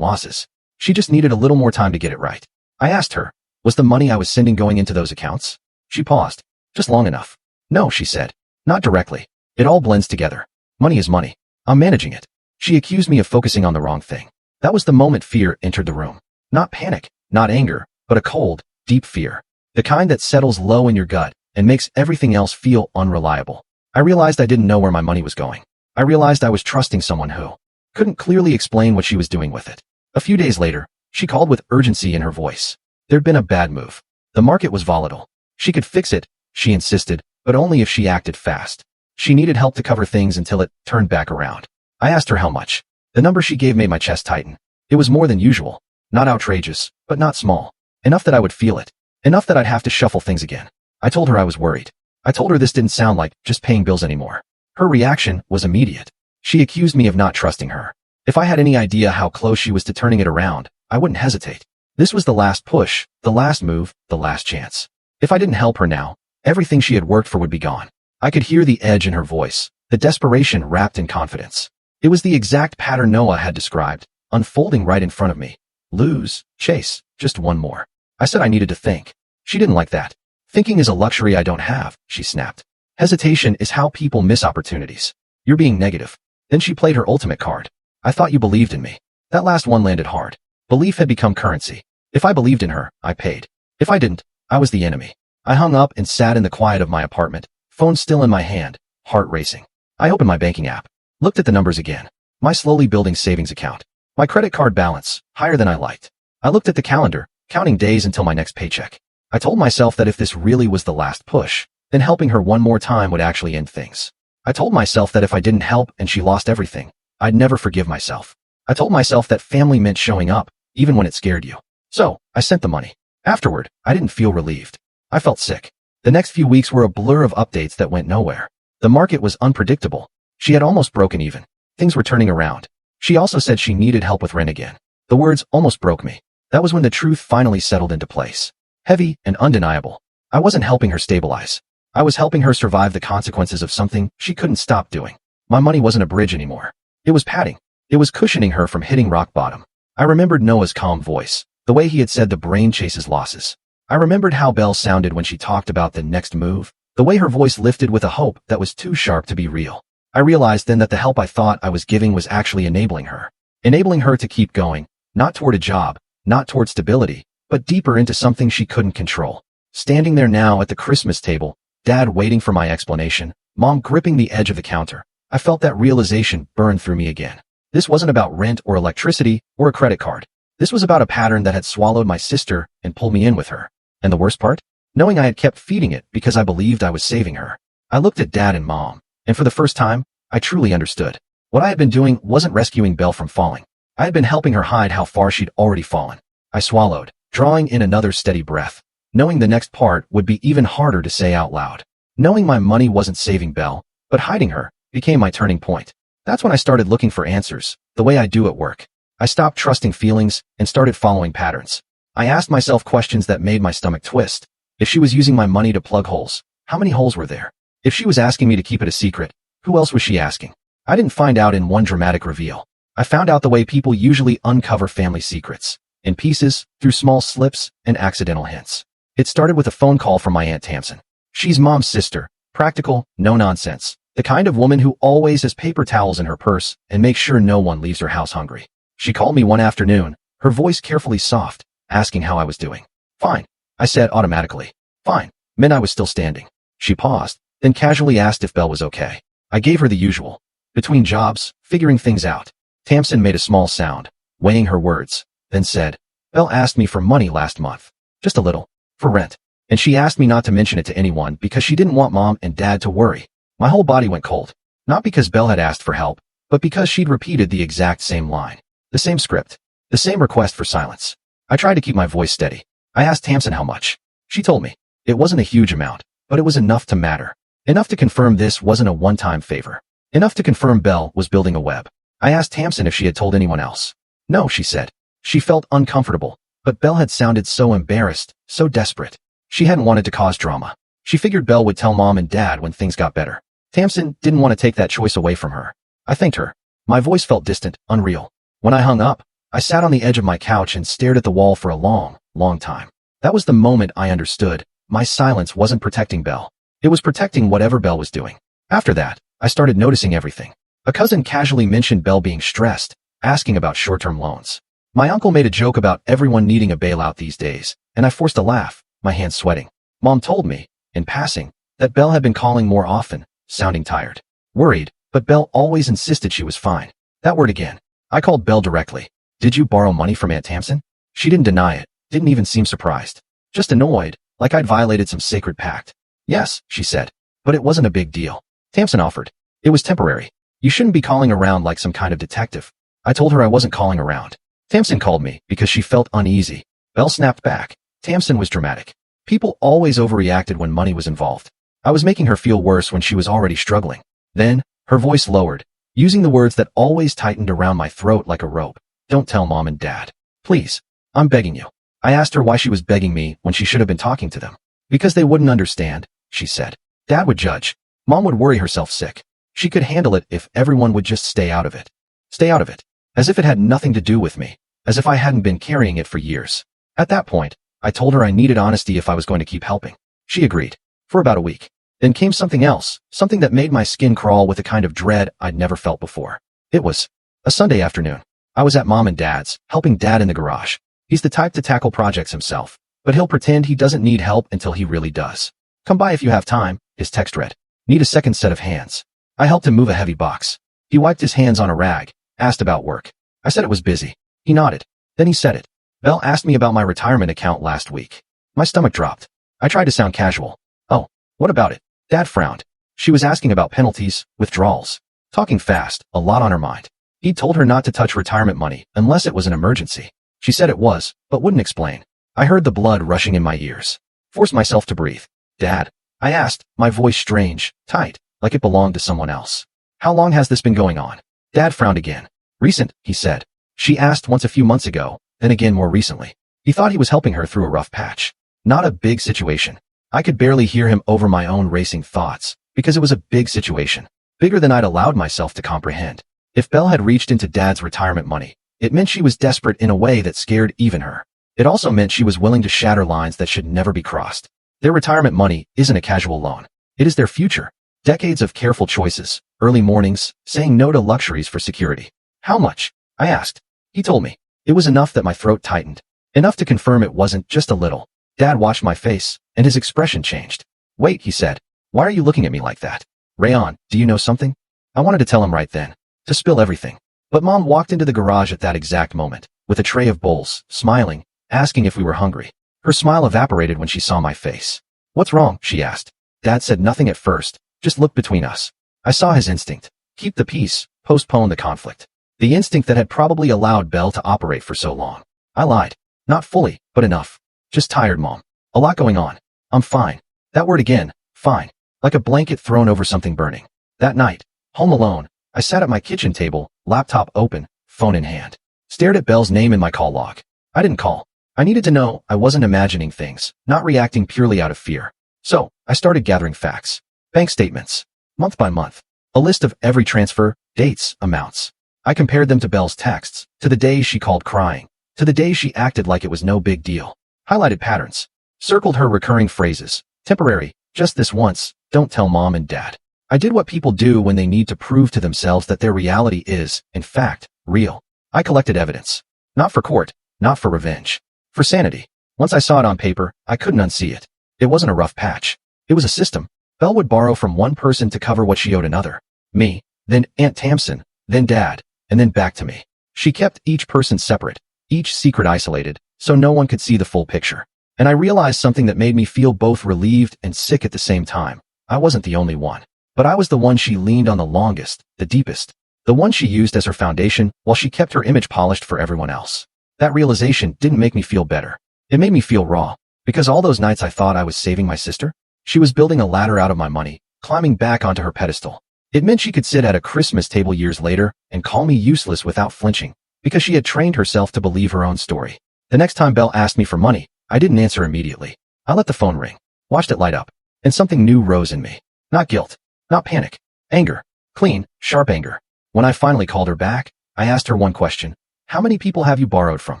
losses. She just needed a little more time to get it right. I asked her, was the money I was sending going into those accounts? She paused. Just long enough. No, she said. Not directly. It all blends together. Money is money. I'm managing it. She accused me of focusing on the wrong thing. That was the moment fear entered the room. Not panic, not anger, but a cold, deep fear. The kind that settles low in your gut and makes everything else feel unreliable. I realized I didn't know where my money was going. I realized I was trusting someone who couldn't clearly explain what she was doing with it. A few days later, she called with urgency in her voice. There'd been a bad move. The market was volatile. She could fix it, she insisted, but only if she acted fast. She needed help to cover things until it turned back around. I asked her how much. The number she gave made my chest tighten. It was more than usual. Not outrageous, but not small. Enough that I would feel it. Enough that I'd have to shuffle things again. I told her I was worried. I told her this didn't sound like just paying bills anymore. Her reaction was immediate. She accused me of not trusting her. If I had any idea how close she was to turning it around, I wouldn't hesitate. This was the last push, the last move, the last chance. If I didn't help her now, everything she had worked for would be gone. I could hear the edge in her voice, the desperation wrapped in confidence. It was the exact pattern Noah had described, unfolding right in front of me. Lose, chase, just one more. I said I needed to think. She didn't like that. Thinking is a luxury I don't have, she snapped. Hesitation is how people miss opportunities. You're being negative. Then she played her ultimate card. I thought you believed in me. That last one landed hard. Belief had become currency. If I believed in her, I paid. If I didn't, I was the enemy. I hung up and sat in the quiet of my apartment, phone still in my hand, heart racing. I opened my banking app, looked at the numbers again. My slowly building savings account. My credit card balance, higher than I liked. I looked at the calendar, counting days until my next paycheck. I told myself that if this really was the last push, then helping her one more time would actually end things. I told myself that if I didn't help and she lost everything, I'd never forgive myself. I told myself that family meant showing up, even when it scared you. So, I sent the money. Afterward, I didn't feel relieved. I felt sick. The next few weeks were a blur of updates that went nowhere. The market was unpredictable. She had almost broken even. Things were turning around. She also said she needed help with rent again. The words almost broke me. That was when the truth finally settled into place. Heavy and undeniable. I wasn't helping her stabilize. I was helping her survive the consequences of something she couldn't stop doing. My money wasn't a bridge anymore. It was padding. It was cushioning her from hitting rock bottom. I remembered Noah's calm voice, the way he had said the brain chases losses. I remembered how Belle sounded when she talked about the next move, the way her voice lifted with a hope that was too sharp to be real. I realized then that the help I thought I was giving was actually enabling her to keep going, not toward a job, not toward stability, but deeper into something she couldn't control. Standing there now at the Christmas table, Dad waiting for my explanation, Mom gripping the edge of the counter, I felt that realization burn through me again. This wasn't about rent or electricity or a credit card. This was about a pattern that had swallowed my sister and pulled me in with her. And the worst part? Knowing I had kept feeding it because I believed I was saving her. I looked at Dad and Mom, and for the first time, I truly understood. What I had been doing wasn't rescuing Belle from falling. I had been helping her hide how far she'd already fallen. I swallowed, drawing in another steady breath, knowing the next part would be even harder to say out loud. Knowing my money wasn't saving Belle, but hiding her, became my turning point. That's when I started looking for answers, the way I do at work. I stopped trusting feelings and started following patterns. I asked myself questions that made my stomach twist. If she was using my money to plug holes, how many holes were there? If she was asking me to keep it a secret, who else was she asking? I didn't find out in one dramatic reveal. I found out the way people usually uncover family secrets, in pieces, through small slips and accidental hints. It started with a phone call from my Aunt Tamsin. She's Mom's sister, practical, no nonsense, the kind of woman who always has paper towels in her purse and makes sure no one leaves her house hungry. She called me one afternoon, her voice carefully soft, asking how I was doing. Fine, I said automatically. Fine, meant I was still standing. She paused, then casually asked if Belle was okay. I gave her the usual. Between jobs, figuring things out. Tamsin made a small sound, weighing her words, then said, Belle asked me for money last month. Just a little. For rent. And she asked me not to mention it to anyone because she didn't want Mom and Dad to worry. My whole body went cold. Not because Belle had asked for help, but because she'd repeated the exact same line. The same script. The same request for silence. I tried to keep my voice steady. I asked Tamsin how much. She told me. It wasn't a huge amount, but it was enough to matter. Enough to confirm this wasn't a one-time favor. Enough to confirm Belle was building a web. I asked Tamsin if she had told anyone else. No, she said. She felt uncomfortable, but Belle had sounded so embarrassed, so desperate. She hadn't wanted to cause drama. She figured Belle would tell Mom and Dad when things got better. Tamsin didn't want to take that choice away from her. I thanked her. My voice felt distant, unreal. When I hung up, I sat on the edge of my couch and stared at the wall for a long, long time. That was the moment I understood. My silence wasn't protecting Belle. It was protecting whatever Belle was doing. After that, I started noticing everything. A cousin casually mentioned Belle being stressed, asking about short-term loans. My uncle made a joke about everyone needing a bailout these days, and I forced a laugh, my hands sweating. Mom told me, in passing, that Belle had been calling more often, sounding tired. Worried, but Belle always insisted she was fine. That word again. I called Belle directly. Did you borrow money from Aunt Tamsin? She didn't deny it, didn't even seem surprised. Just annoyed, like I'd violated some sacred pact. Yes, she said. But it wasn't a big deal. Tamsin offered. It was temporary. You shouldn't be calling around like some kind of detective. I told her I wasn't calling around. Tamsin called me because she felt uneasy. Belle snapped back. Tamsin was dramatic. People always overreacted when money was involved. I was making her feel worse when she was already struggling. Then, her voice lowered, using the words that always tightened around my throat like a rope. Don't tell Mom and Dad. Please. I'm begging you. I asked her why she was begging me when she should have been talking to them. Because they wouldn't understand, she said. Dad would judge. Mom would worry herself sick. She could handle it if everyone would just stay out of it. Stay out of it. As if it had nothing to do with me. As if I hadn't been carrying it for years. At that point, I told her I needed honesty if I was going to keep helping. She agreed. For about a week. Then came something else, something that made my skin crawl with a kind of dread I'd never felt before. It was a Sunday afternoon. I was at Mom and Dad's, helping Dad in the garage. He's the type to tackle projects himself, but he'll pretend he doesn't need help until he really does. Come by if you have time, his text read. Need a second set of hands. I helped him move a heavy box. He wiped his hands on a rag, asked about work. I said it was busy. He nodded. Then he said it. Belle asked me about my retirement account last week. My stomach dropped. I tried to sound casual. Oh, what about it? Dad frowned. She was asking about penalties, withdrawals. Talking fast, a lot on her mind. He'd told her not to touch retirement money unless it was an emergency. She said it was, but wouldn't explain. I heard the blood rushing in my ears. Forced myself to breathe. Dad, I asked, my voice strange, tight, like it belonged to someone else. How long has this been going on? Dad frowned again. Recent, he said. She asked once a few months ago, then again more recently. He thought he was helping her through a rough patch. Not a big situation. I could barely hear him over my own racing thoughts, because it was a big situation. Bigger than I'd allowed myself to comprehend. If Belle had reached into Dad's retirement money, it meant she was desperate in a way that scared even her. It also meant she was willing to shatter lines that should never be crossed. Their retirement money isn't a casual loan. It is their future. Decades of careful choices, early mornings, saying no to luxuries for security. How much? I asked. He told me. It was enough that my throat tightened. Enough to confirm it wasn't just a little. Dad watched my face, and his expression changed. Wait, he said. Why are you looking at me like that? Rayon, do you know something? I wanted to tell him right then. To spill everything. But Mom walked into the garage at that exact moment, with a tray of bowls, smiling, asking if we were hungry. Her smile evaporated when she saw my face. What's wrong? She asked. Dad said nothing at first, just looked between us. I saw his instinct. Keep the peace, postpone the conflict. The instinct that had probably allowed Belle to operate for so long. I lied. Not fully, but enough. Just tired, Mom. A lot going on. I'm fine. That word again, fine. Like a blanket thrown over something burning. That night, home alone, I sat at my kitchen table, laptop open, phone in hand. Stared at Belle's name in my call log. I didn't call. I needed to know I wasn't imagining things, not reacting purely out of fear. So, I started gathering facts. Bank statements. Month by month. A list of every transfer, dates, amounts. I compared them to Belle's texts, to the days she called crying, to the days she acted like it was no big deal. Highlighted patterns. Circled her recurring phrases. Temporary, just this once, don't tell Mom and Dad. I did what people do when they need to prove to themselves that their reality is, in fact, real. I collected evidence. Not for court, not for revenge. For sanity. Once I saw it on paper, I couldn't unsee it. It wasn't a rough patch. It was a system. Belle would borrow from one person to cover what she owed another. Me, then Aunt Tamsin, then Dad, and then back to me. She kept each person separate, each secret isolated, so no one could see the full picture. And I realized something that made me feel both relieved and sick at the same time. I wasn't the only one. But I was the one she leaned on the longest, the deepest. The one she used as her foundation while she kept her image polished for everyone else. That realization didn't make me feel better. It made me feel raw. Because all those nights I thought I was saving my sister, she was building a ladder out of my money, climbing back onto her pedestal. It meant she could sit at a Christmas table years later and call me useless without flinching, because she had trained herself to believe her own story. The next time Belle asked me for money, I didn't answer immediately. I let the phone ring, watched it light up, and something new rose in me. Not guilt. Not panic. Anger. Clean, sharp anger. When I finally called her back, I asked her one question. How many people have you borrowed from?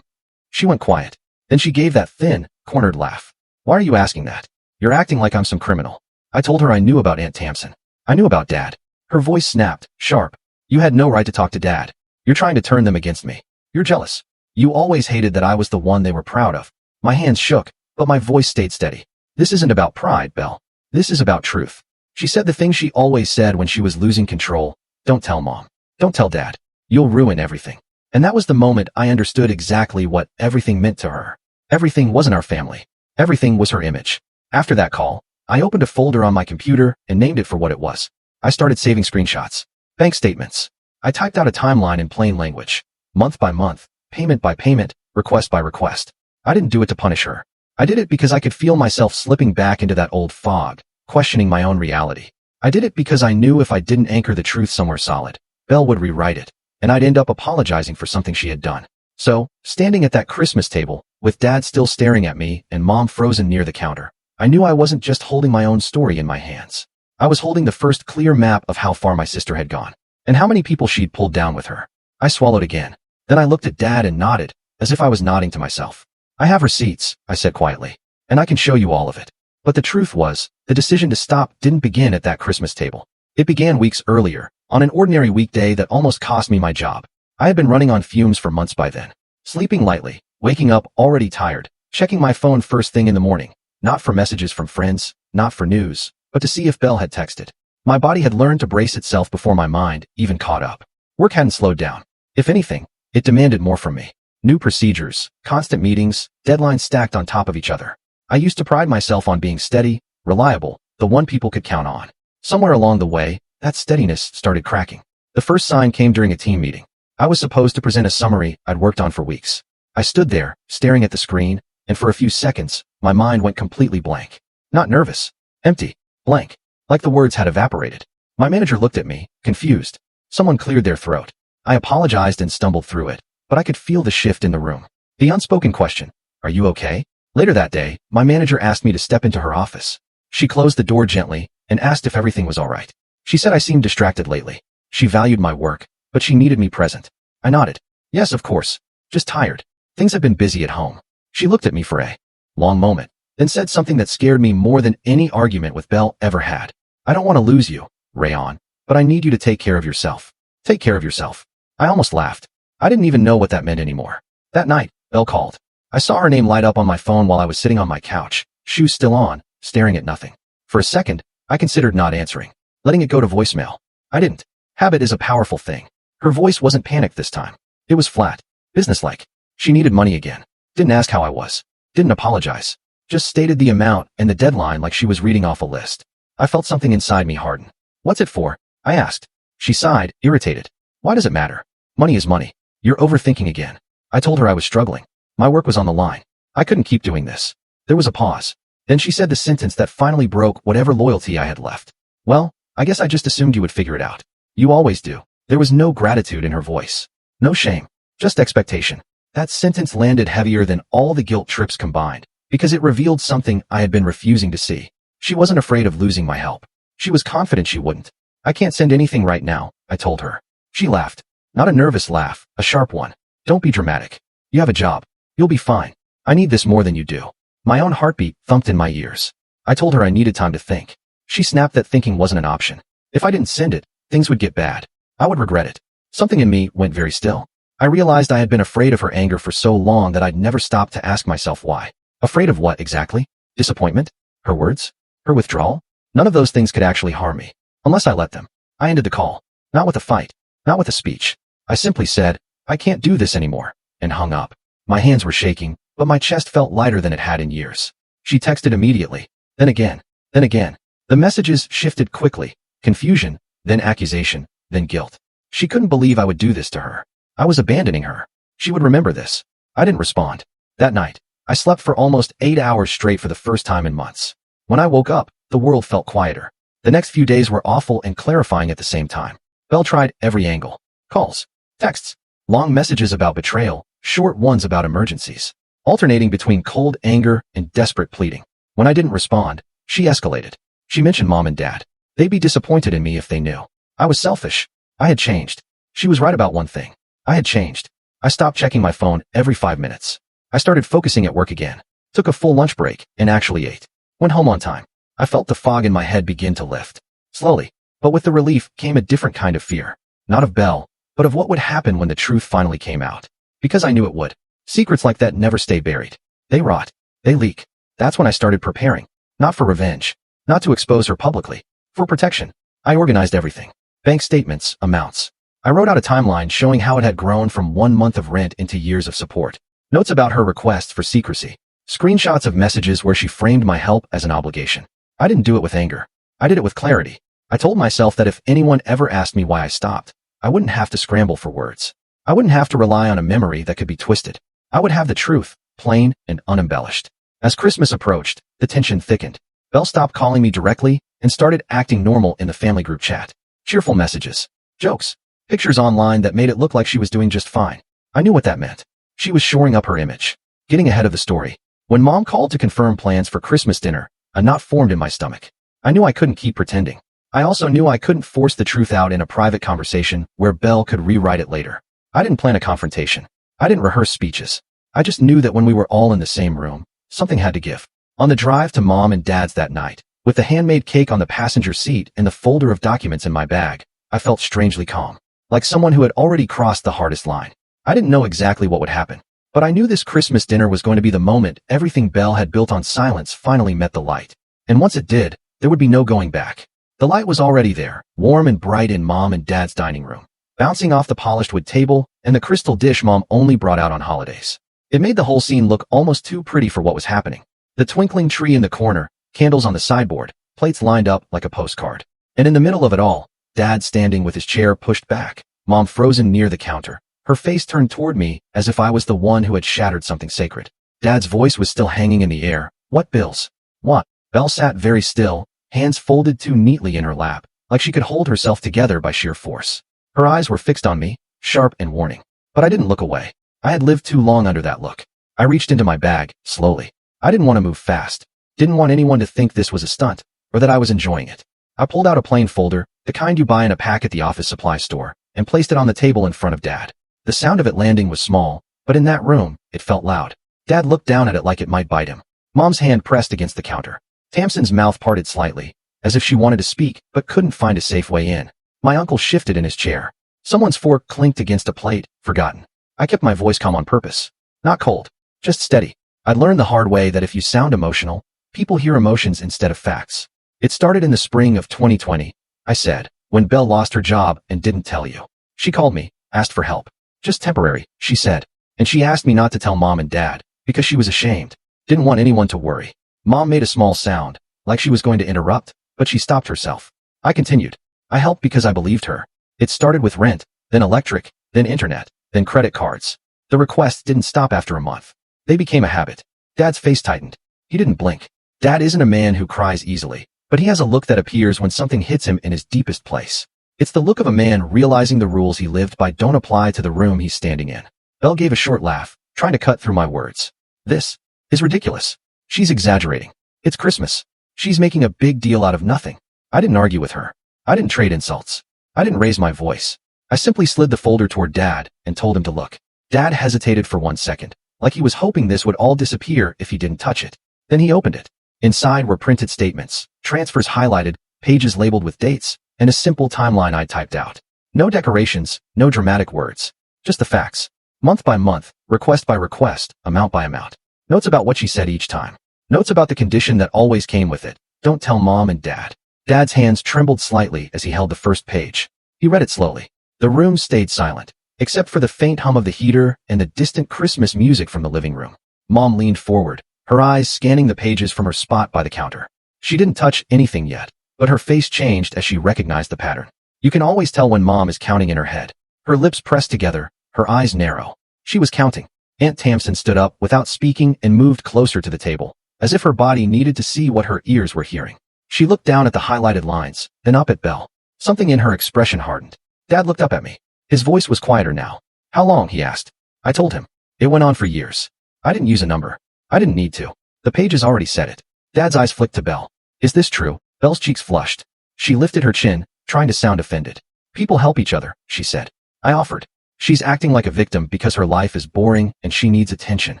She went quiet. Then she gave that thin, cornered laugh. Why are you asking that? You're acting like I'm some criminal. I told her I knew about Aunt Tamsin. I knew about Dad. Her voice snapped, sharp. You had no right to talk to Dad. You're trying to turn them against me. You're jealous. You always hated that I was the one they were proud of. My hands shook, but my voice stayed steady. This isn't about pride, Belle. This is about truth. She said the thing she always said when she was losing control. Don't tell Mom. Don't tell Dad. You'll ruin everything. And that was the moment I understood exactly what everything meant to her. Everything wasn't our family. Everything was her image. After that call, I opened a folder on my computer and named it for what it was. I started saving screenshots, bank statements. I typed out a timeline in plain language, month by month, payment by payment, request by request. I didn't do it to punish her. I did it because I could feel myself slipping back into that old fog, questioning my own reality. I did it because I knew if I didn't anchor the truth somewhere solid, Belle would rewrite it, and I'd end up apologizing for something she had done. So, standing at that Christmas table, with Dad still staring at me and Mom frozen near the counter, I knew I wasn't just holding my own story in my hands. I was holding the first clear map of how far my sister had gone, and how many people she'd pulled down with her. I swallowed again. Then I looked at Dad and nodded, as if I was nodding to myself. I have receipts, I said quietly, and I can show you all of it. But the truth was, the decision to stop didn't begin at that Christmas table. It began weeks earlier, on an ordinary weekday that almost cost me my job. I had been running on fumes for months by then, sleeping lightly, waking up already tired, checking my phone first thing in the morning, not for messages from friends, not for news, but to see if Belle had texted. My body had learned to brace itself before my mind even caught up. Work hadn't slowed down. If anything, it demanded more from me. New procedures, constant meetings, deadlines stacked on top of each other. I used to pride myself on being steady, reliable, the one people could count on. Somewhere along the way, that steadiness started cracking. The first sign came during a team meeting. I was supposed to present a summary I'd worked on for weeks. I stood there, staring at the screen, and for a few seconds, my mind went completely blank. Not nervous. Empty. Blank. Like the words had evaporated. My manager looked at me, confused. Someone cleared their throat. I apologized and stumbled through it, but I could feel the shift in the room. The unspoken question, "Are you okay?" Later that day, my manager asked me to step into her office. She closed the door gently and asked if everything was all right. She said I seemed distracted lately. She valued my work, but she needed me present. I nodded. Yes, of course. Just tired. Things have been busy at home. She looked at me for a long moment, then said something that scared me more than any argument with Belle ever had. I don't want to lose you, Rayon, but I need you to take care of yourself. Take care of yourself. I almost laughed. I didn't even know what that meant anymore. That night, Belle called. I saw her name light up on my phone while I was sitting on my couch, shoes still on, staring at nothing. For a second, I considered not answering, letting it go to voicemail. I didn't. Habit is a powerful thing. Her voice wasn't panicked this time. It was flat, businesslike. She needed money again. Didn't ask how I was. Didn't apologize. Just stated the amount and the deadline like she was reading off a list. I felt something inside me harden. What's it for? I asked. She sighed, irritated. Why does it matter? Money is money. You're overthinking again. I told her I was struggling. My work was on the line. I couldn't keep doing this. There was a pause. Then she said the sentence that finally broke whatever loyalty I had left. Well, I guess I just assumed you would figure it out. You always do. There was no gratitude in her voice. No shame. Just expectation. That sentence landed heavier than all the guilt trips combined, because it revealed something I had been refusing to see. She wasn't afraid of losing my help. She was confident she wouldn't. I can't send anything right now, I told her. She laughed. Not a nervous laugh, a sharp one. Don't be dramatic. You have a job. You'll be fine. I need this more than you do. My own heartbeat thumped in my ears. I told her I needed time to think. She snapped that thinking wasn't an option. If I didn't send it, things would get bad. I would regret it. Something in me went very still. I realized I had been afraid of her anger for so long that I'd never stopped to ask myself why. Afraid of what exactly? Disappointment? Her words? Her withdrawal? None of those things could actually harm me. Unless I let them. I ended the call. Not with a fight. Not with a speech. I simply said, I can't do this anymore, and hung up. My hands were shaking, but my chest felt lighter than it had in years. She texted immediately. Then again. Then again. The messages shifted quickly. Confusion, then accusation, then guilt. She couldn't believe I would do this to her. I was abandoning her. She would remember this. I didn't respond. That night, I slept for almost 8 hours straight for the first time in months. When I woke up, the world felt quieter. The next few days were awful and clarifying at the same time. Belle tried every angle. Calls, texts, long messages about betrayal, short ones about emergencies, alternating between cold anger and desperate pleading. When I didn't respond, she escalated. She mentioned Mom and Dad. They'd be disappointed in me if they knew. I was selfish. I had changed. She was right about one thing. I had changed. I stopped checking my phone every 5 minutes. I started focusing at work again. Took a full lunch break and actually ate. Went home on time. I felt the fog in my head begin to lift. Slowly. But with the relief came a different kind of fear. Not of Belle, but of what would happen when the truth finally came out. Because I knew it would. Secrets like that never stay buried. They rot. They leak. That's when I started preparing. Not for revenge. Not to expose her publicly. For protection. I organized everything. Bank statements, amounts. I wrote out a timeline showing how it had grown from 1 month of rent into years of support. Notes about her requests for secrecy. Screenshots of messages where she framed my help as an obligation. I didn't do it with anger. I did it with clarity. I told myself that if anyone ever asked me why I stopped, I wouldn't have to scramble for words. I wouldn't have to rely on a memory that could be twisted. I would have the truth, plain and unembellished. As Christmas approached, the tension thickened. Belle stopped calling me directly and started acting normal in the family group chat. Cheerful messages. Jokes. Pictures online that made it look like she was doing just fine. I knew what that meant. She was shoring up her image. Getting ahead of the story. When Mom called to confirm plans for Christmas dinner, a knot formed in my stomach. I knew I couldn't keep pretending. I also knew I couldn't force the truth out in a private conversation where Belle could rewrite it later. I didn't plan a confrontation. I didn't rehearse speeches. I just knew that when we were all in the same room, something had to give. On the drive to Mom and Dad's that night, with the handmade cake on the passenger seat and the folder of documents in my bag, I felt strangely calm. Like someone who had already crossed the hardest line. I didn't know exactly what would happen, but I knew this Christmas dinner was going to be the moment everything Belle had built on silence finally met the light. And once it did, there would be no going back. The light was already there, warm and bright in Mom and Dad's dining room, bouncing off the polished wood table and the crystal dish Mom only brought out on holidays. It made the whole scene look almost too pretty for what was happening. The twinkling tree in the corner, candles on the sideboard, plates lined up like a postcard. And in the middle of it all, Dad standing with his chair pushed back, Mom frozen near the counter, her face turned toward me as if I was the one who had shattered something sacred. Dad's voice was still hanging in the air. What bills? What? Belle sat very still, hands folded too neatly in her lap, like she could hold herself together by sheer force. Her eyes were fixed on me, sharp and warning. But I didn't look away. I had lived too long under that look. I reached into my bag, slowly. I didn't want to move fast. Didn't want anyone to think this was a stunt, or that I was enjoying it. I pulled out a plain folder, the kind you buy in a pack at the office supply store, and placed it on the table in front of Dad. The sound of it landing was small, but in that room, it felt loud. Dad looked down at it like it might bite him. Mom's hand pressed against the counter. Tamsin's mouth parted slightly, as if she wanted to speak but couldn't find a safe way in. My uncle shifted in his chair. Someone's fork clinked against a plate, forgotten. I kept my voice calm on purpose. Not cold, just steady. I'd learned the hard way that if you sound emotional, people hear emotions instead of facts. It started in the spring of 2020, I said, when Belle lost her job and didn't tell you. She called me, asked for help. Just temporary, she said. And she asked me not to tell Mom and Dad, because she was ashamed. Didn't want anyone to worry. Mom made a small sound, like she was going to interrupt, but she stopped herself. I continued. I helped because I believed her. It started with rent, then electric, then internet, then credit cards. The requests didn't stop after a month. They became a habit. Dad's face tightened. He didn't blink. Dad isn't a man who cries easily, but he has a look that appears when something hits him in his deepest place. It's the look of a man realizing the rules he lived by don't apply to the room he's standing in. Belle gave a short laugh, trying to cut through my words. This is ridiculous. She's exaggerating. It's Christmas. She's making a big deal out of nothing. I didn't argue with her. I didn't trade insults. I didn't raise my voice. I simply slid the folder toward Dad and told him to look. Dad hesitated for 1 second, like he was hoping this would all disappear if he didn't touch it. Then he opened it. Inside were printed statements, transfers highlighted, pages labeled with dates, and a simple timeline I typed out. No decorations, no dramatic words. Just the facts. Month by month, request by request, amount by amount. Notes about what she said each time. Notes about the condition that always came with it. Don't tell Mom and Dad. Dad's hands trembled slightly as he held the first page. He read it slowly. The room stayed silent, except for the faint hum of the heater and the distant Christmas music from the living room. Mom leaned forward, her eyes scanning the pages from her spot by the counter. She didn't touch anything yet, but her face changed as she recognized the pattern. You can always tell when Mom is counting in her head. Her lips pressed together, her eyes narrow. She was counting. Aunt Tamsin stood up without speaking and moved closer to the table, as if her body needed to see what her ears were hearing. She looked down at the highlighted lines, then up at Belle. Something in her expression hardened. Dad looked up at me. His voice was quieter now. How long? He asked. I told him. It went on for years. I didn't use a number. I didn't need to. The pages already said it. Dad's eyes flicked to Belle. Is this true? Belle's cheeks flushed. She lifted her chin, trying to sound offended. People help each other, she said. I offered. She's acting like a victim because her life is boring and she needs attention.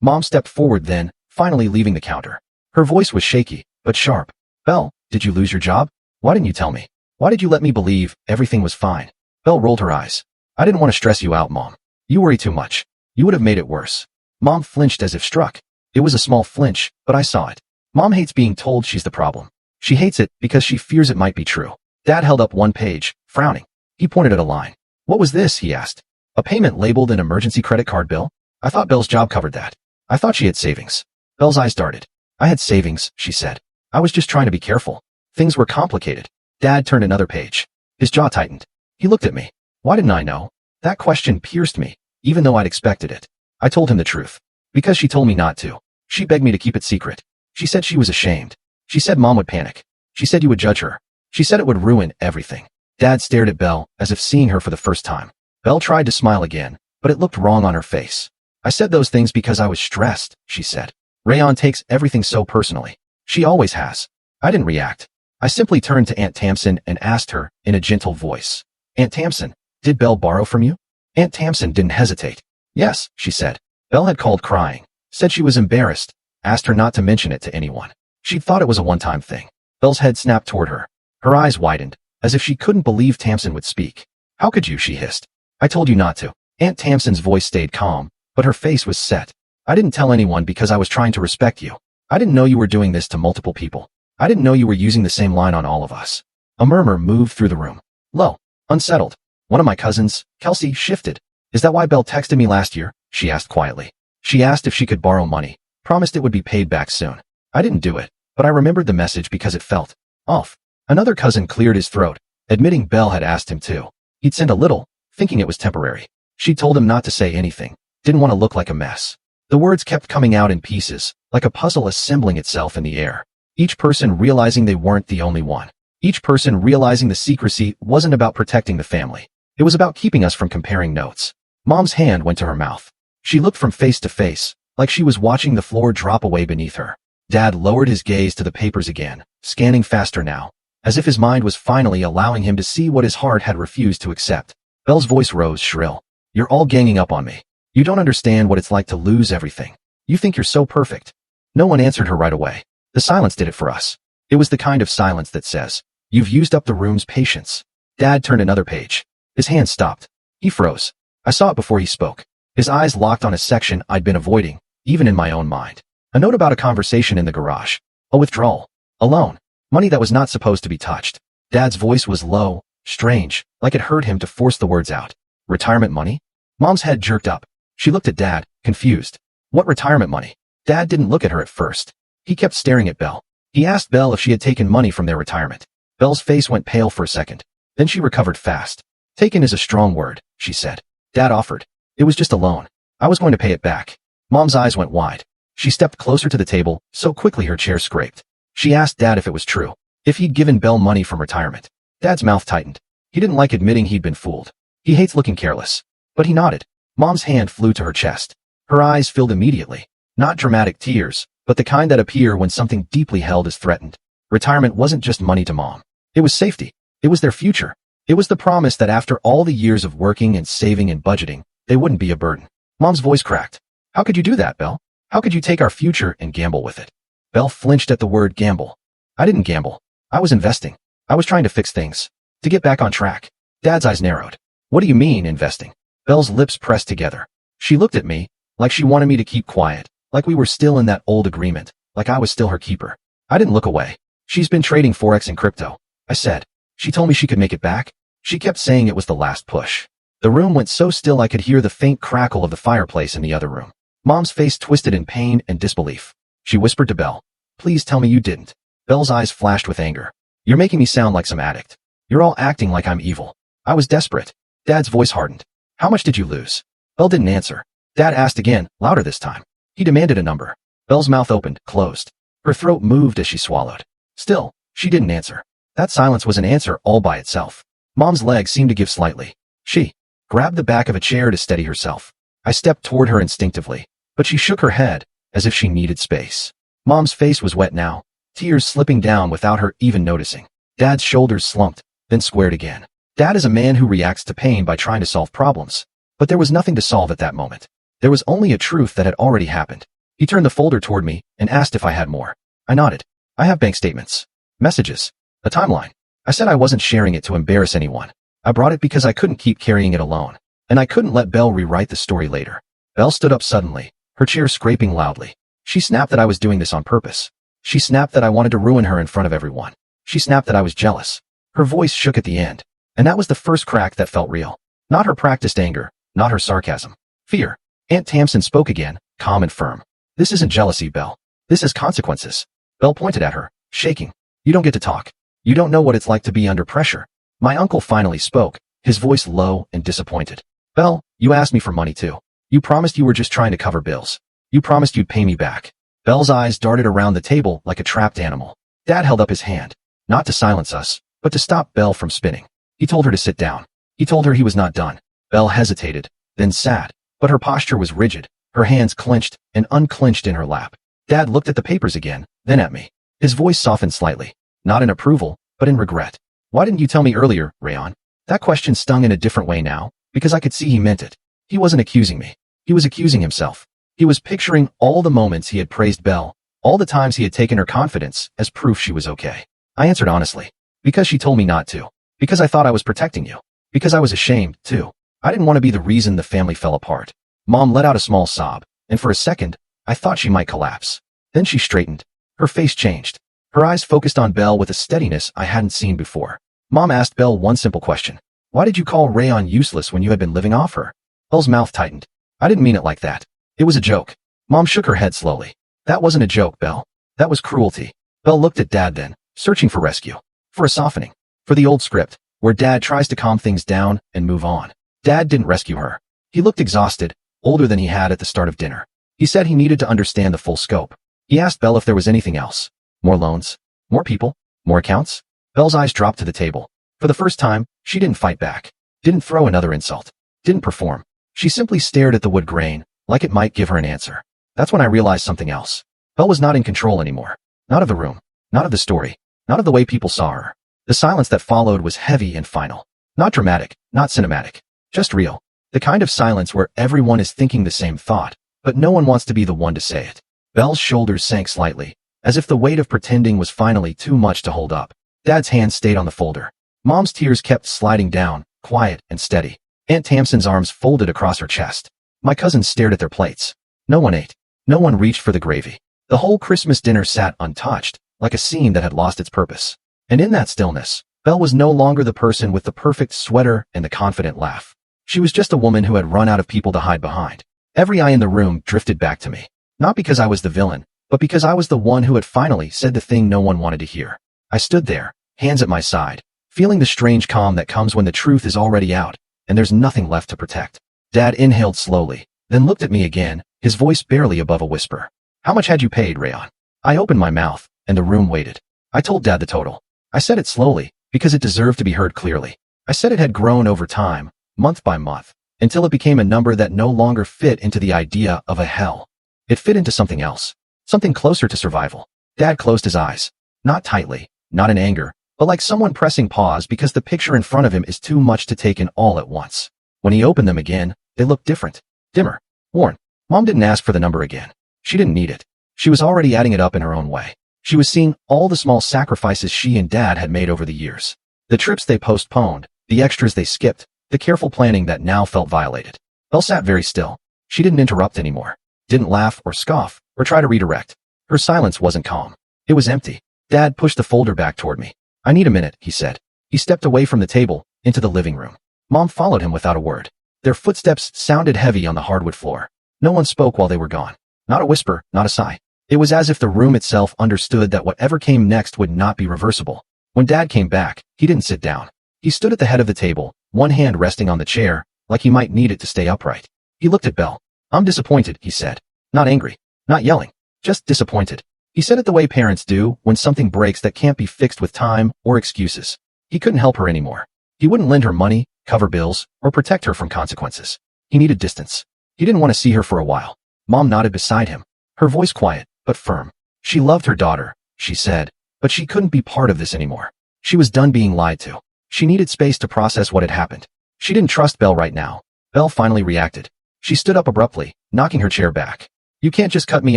Mom stepped forward then, finally leaving the counter. Her voice was shaky, but sharp. Belle, did you lose your job? Why didn't you tell me? Why did you let me believe everything was fine? Belle rolled her eyes. I didn't want to stress you out, Mom. You worry too much. You would have made it worse. Mom flinched as if struck. It was a small flinch, but I saw it. Mom hates being told she's the problem. She hates it because she fears it might be true. Dad held up one page, frowning. He pointed at a line. What was this? He asked. A payment labeled an emergency credit card bill? I thought Belle's job covered that. I thought she had savings. Belle's eyes darted. I had savings, she said. I was just trying to be careful. Things were complicated. Dad turned another page. His jaw tightened. He looked at me. Why didn't I know? That question pierced me, even though I'd expected it. I told him the truth. Because she told me not to. She begged me to keep it secret. She said she was ashamed. She said Mom would panic. She said you would judge her. She said it would ruin everything. Dad stared at Belle, as if seeing her for the first time. Belle tried to smile again, but it looked wrong on her face. I said those things because I was stressed, she said. Rayon takes everything so personally. She always has. I didn't react. I simply turned to Aunt Tamsin and asked her, in a gentle voice. Aunt Tamsin, did Belle borrow from you? Aunt Tamsin didn't hesitate. Yes, she said. Belle had called crying, said she was embarrassed, asked her not to mention it to anyone. She'd thought it was a one-time thing. Belle's head snapped toward her. Her eyes widened, as if she couldn't believe Tamsin would speak. How could you, she hissed. I told you not to. Aunt Tamsin's voice stayed calm, but her face was set. I didn't tell anyone because I was trying to respect you. I didn't know you were doing this to multiple people. I didn't know you were using the same line on all of us. A murmur moved through the room. Low. Unsettled. One of my cousins, Kelsey, shifted. Is that why Belle texted me last year? She asked quietly. She asked if she could borrow money, promised it would be paid back soon. I didn't do it, but I remembered the message because it felt off. Another cousin cleared his throat, admitting Belle had asked him to. He'd sent a little, thinking it was temporary. She told him not to say anything, didn't want to look like a mess. The words kept coming out in pieces, like a puzzle assembling itself in the air. Each person realizing they weren't the only one. Each person realizing the secrecy wasn't about protecting the family. It was about keeping us from comparing notes. Mom's hand went to her mouth. She looked from face to face, like she was watching the floor drop away beneath her. Dad lowered his gaze to the papers again, scanning faster now, as if his mind was finally allowing him to see what his heart had refused to accept. Belle's voice rose shrill. You're all ganging up on me. You don't understand what it's like to lose everything. You think you're so perfect. No one answered her right away. The silence did it for us. It was the kind of silence that says, you've used up the room's patience. Dad turned another page. His hand stopped. He froze. I saw it before he spoke. His eyes locked on a section I'd been avoiding, even in my own mind. A note about a conversation in the garage. A withdrawal. A loan. Money that was not supposed to be touched. Dad's voice was low, strange, like it hurt him to force the words out. Retirement money? Mom's head jerked up. She looked at Dad, confused. What retirement money? Dad didn't look at her at first. He kept staring at Belle. He asked Belle if she had taken money from their retirement. Belle's face went pale for a second. Then she recovered fast. Taken is a strong word, she said. Dad offered. It was just a loan. I was going to pay it back. Mom's eyes went wide. She stepped closer to the table, so quickly her chair scraped. She asked Dad if it was true, if he'd given Belle money from retirement. Dad's mouth tightened. He didn't like admitting he'd been fooled. He hates looking careless. But he nodded. Mom's hand flew to her chest. Her eyes filled immediately. Not dramatic tears, but the kind that appear when something deeply held is threatened. Retirement wasn't just money to Mom. It was safety. It was their future. It was the promise that after all the years of working and saving and budgeting, they wouldn't be a burden. Mom's voice cracked. How could you do that, Belle? How could you take our future and gamble with it? Belle flinched at the word gamble. I didn't gamble. I was investing. I was trying to fix things. To get back on track. Dad's eyes narrowed. What do you mean, investing? Belle's lips pressed together. She looked at me, like she wanted me to keep quiet, like we were still in that old agreement, like I was still her keeper. I didn't look away. She's been trading Forex and crypto, I said. She told me she could make it back. She kept saying it was the last push. The room went so still I could hear the faint crackle of the fireplace in the other room. Mom's face twisted in pain and disbelief. She whispered to Belle, please tell me you didn't. Belle's eyes flashed with anger. You're making me sound like some addict. You're all acting like I'm evil. I was desperate. Dad's voice hardened. How much did you lose? Belle didn't answer. Dad asked again, louder this time. He demanded a number. Belle's mouth opened, closed. Her throat moved as she swallowed. Still, she didn't answer. That silence was an answer all by itself. Mom's leg seemed to give slightly. She grabbed the back of a chair to steady herself. I stepped toward her instinctively, but she shook her head, as if she needed space. Mom's face was wet now, tears slipping down without her even noticing. Dad's shoulders slumped, then squared again. Dad is a man who reacts to pain by trying to solve problems. But there was nothing to solve at that moment. There was only a truth that had already happened. He turned the folder toward me and asked if I had more. I nodded. I have bank statements, messages, a timeline. I said I wasn't sharing it to embarrass anyone. I brought it because I couldn't keep carrying it alone. And I couldn't let Belle rewrite the story later. Belle stood up suddenly, her chair scraping loudly. She snapped that I was doing this on purpose. She snapped that I wanted to ruin her in front of everyone. She snapped that I was jealous. Her voice shook at the end. And that was the first crack that felt real. Not her practiced anger, not her sarcasm. Fear. Aunt Tamsin spoke again, calm and firm. This isn't jealousy, Belle. This is consequences. Belle pointed at her, shaking. You don't get to talk. You don't know what it's like to be under pressure. My uncle finally spoke, his voice low and disappointed. Belle, you asked me for money too. You promised you were just trying to cover bills. You promised you'd pay me back. Belle's eyes darted around the table like a trapped animal. Dad held up his hand, not to silence us, but to stop Belle from spinning. He told her to sit down. He told her he was not done. Belle hesitated, then sat, but her posture was rigid, her hands clenched and unclenched in her lap. Dad looked at the papers again, then at me. His voice softened slightly, not in approval, but in regret. Why didn't you tell me earlier, Rayon? That question stung in a different way now, because I could see he meant it. He wasn't accusing me. He was accusing himself. He was picturing all the moments he had praised Belle, all the times he had taken her confidence as proof she was okay. I answered honestly. Because she told me not to. Because I thought I was protecting you. Because I was ashamed, too. I didn't want to be the reason the family fell apart. Mom let out a small sob, and for a second, I thought she might collapse. Then she straightened. Her face changed. Her eyes focused on Belle with a steadiness I hadn't seen before. Mom asked Belle one simple question. Why did you call Rayon useless when you had been living off her? Belle's mouth tightened. I didn't mean it like that. It was a joke. Mom shook her head slowly. That wasn't a joke, Belle. That was cruelty. Belle looked at Dad then, searching for rescue. For a softening. For the old script, where Dad tries to calm things down and move on. Dad didn't rescue her. He looked exhausted, older than he had at the start of dinner. He said he needed to understand the full scope. He asked Belle if there was anything else. More loans? More people? More accounts? Belle's eyes dropped to the table. For the first time, she didn't fight back. Didn't throw another insult. Didn't perform. She simply stared at the wood grain, like it might give her an answer. That's when I realized something else. Belle was not in control anymore. Not of the room. Not of the story. Not of the way people saw her. The silence that followed was heavy and final. Not dramatic, not cinematic. Just real. The kind of silence where everyone is thinking the same thought, but no one wants to be the one to say it. Belle's shoulders sank slightly, as if the weight of pretending was finally too much to hold up. Dad's hand stayed on the folder. Mom's tears kept sliding down, quiet and steady. Aunt Tamsin's arms folded across her chest. My cousins stared at their plates. No one ate. No one reached for the gravy. The whole Christmas dinner sat untouched, like a scene that had lost its purpose. And in that stillness, Belle was no longer the person with the perfect sweater and the confident laugh. She was just a woman who had run out of people to hide behind. Every eye in the room drifted back to me. Not because I was the villain, but because I was the one who had finally said the thing no one wanted to hear. I stood there, hands at my side, feeling the strange calm that comes when the truth is already out, and there's nothing left to protect. Dad inhaled slowly, then looked at me again, his voice barely above a whisper. How much had you paid, Rayon? I opened my mouth, and the room waited. I told Dad the total. I said it slowly, because it deserved to be heard clearly. I said it had grown over time, month by month, until it became a number that no longer fit into the idea of a hell. It fit into something else, something closer to survival. Dad closed his eyes, not tightly, not in anger, but like someone pressing pause because the picture in front of him is too much to take in all at once. When he opened them again, they looked different, dimmer, worn. Mom didn't ask for the number again. She didn't need it. She was already adding it up in her own way. She was seeing all the small sacrifices she and Dad had made over the years. The trips they postponed, the extras they skipped, the careful planning that now felt violated. Belle sat very still. She didn't interrupt anymore. Didn't laugh or scoff or try to redirect. Her silence wasn't calm. It was empty. Dad pushed the folder back toward me. I need a minute, he said. He stepped away from the table, into the living room. Mom followed him without a word. Their footsteps sounded heavy on the hardwood floor. No one spoke while they were gone. Not a whisper, not a sigh. It was as if the room itself understood that whatever came next would not be reversible. When Dad came back, he didn't sit down. He stood at the head of the table, one hand resting on the chair, like he might need it to stay upright. He looked at Belle. I'm disappointed, he said. Not angry. Not yelling. Just disappointed. He said it the way parents do when something breaks that can't be fixed with time or excuses. He couldn't help her anymore. He wouldn't lend her money, cover bills, or protect her from consequences. He needed distance. He didn't want to see her for a while. Mom nodded beside him, her voice quiet, but firm. She loved her daughter, she said, but she couldn't be part of this anymore. She was done being lied to. She needed space to process what had happened. She didn't trust Belle right now. Belle finally reacted. She stood up abruptly, knocking her chair back. "You can't just cut me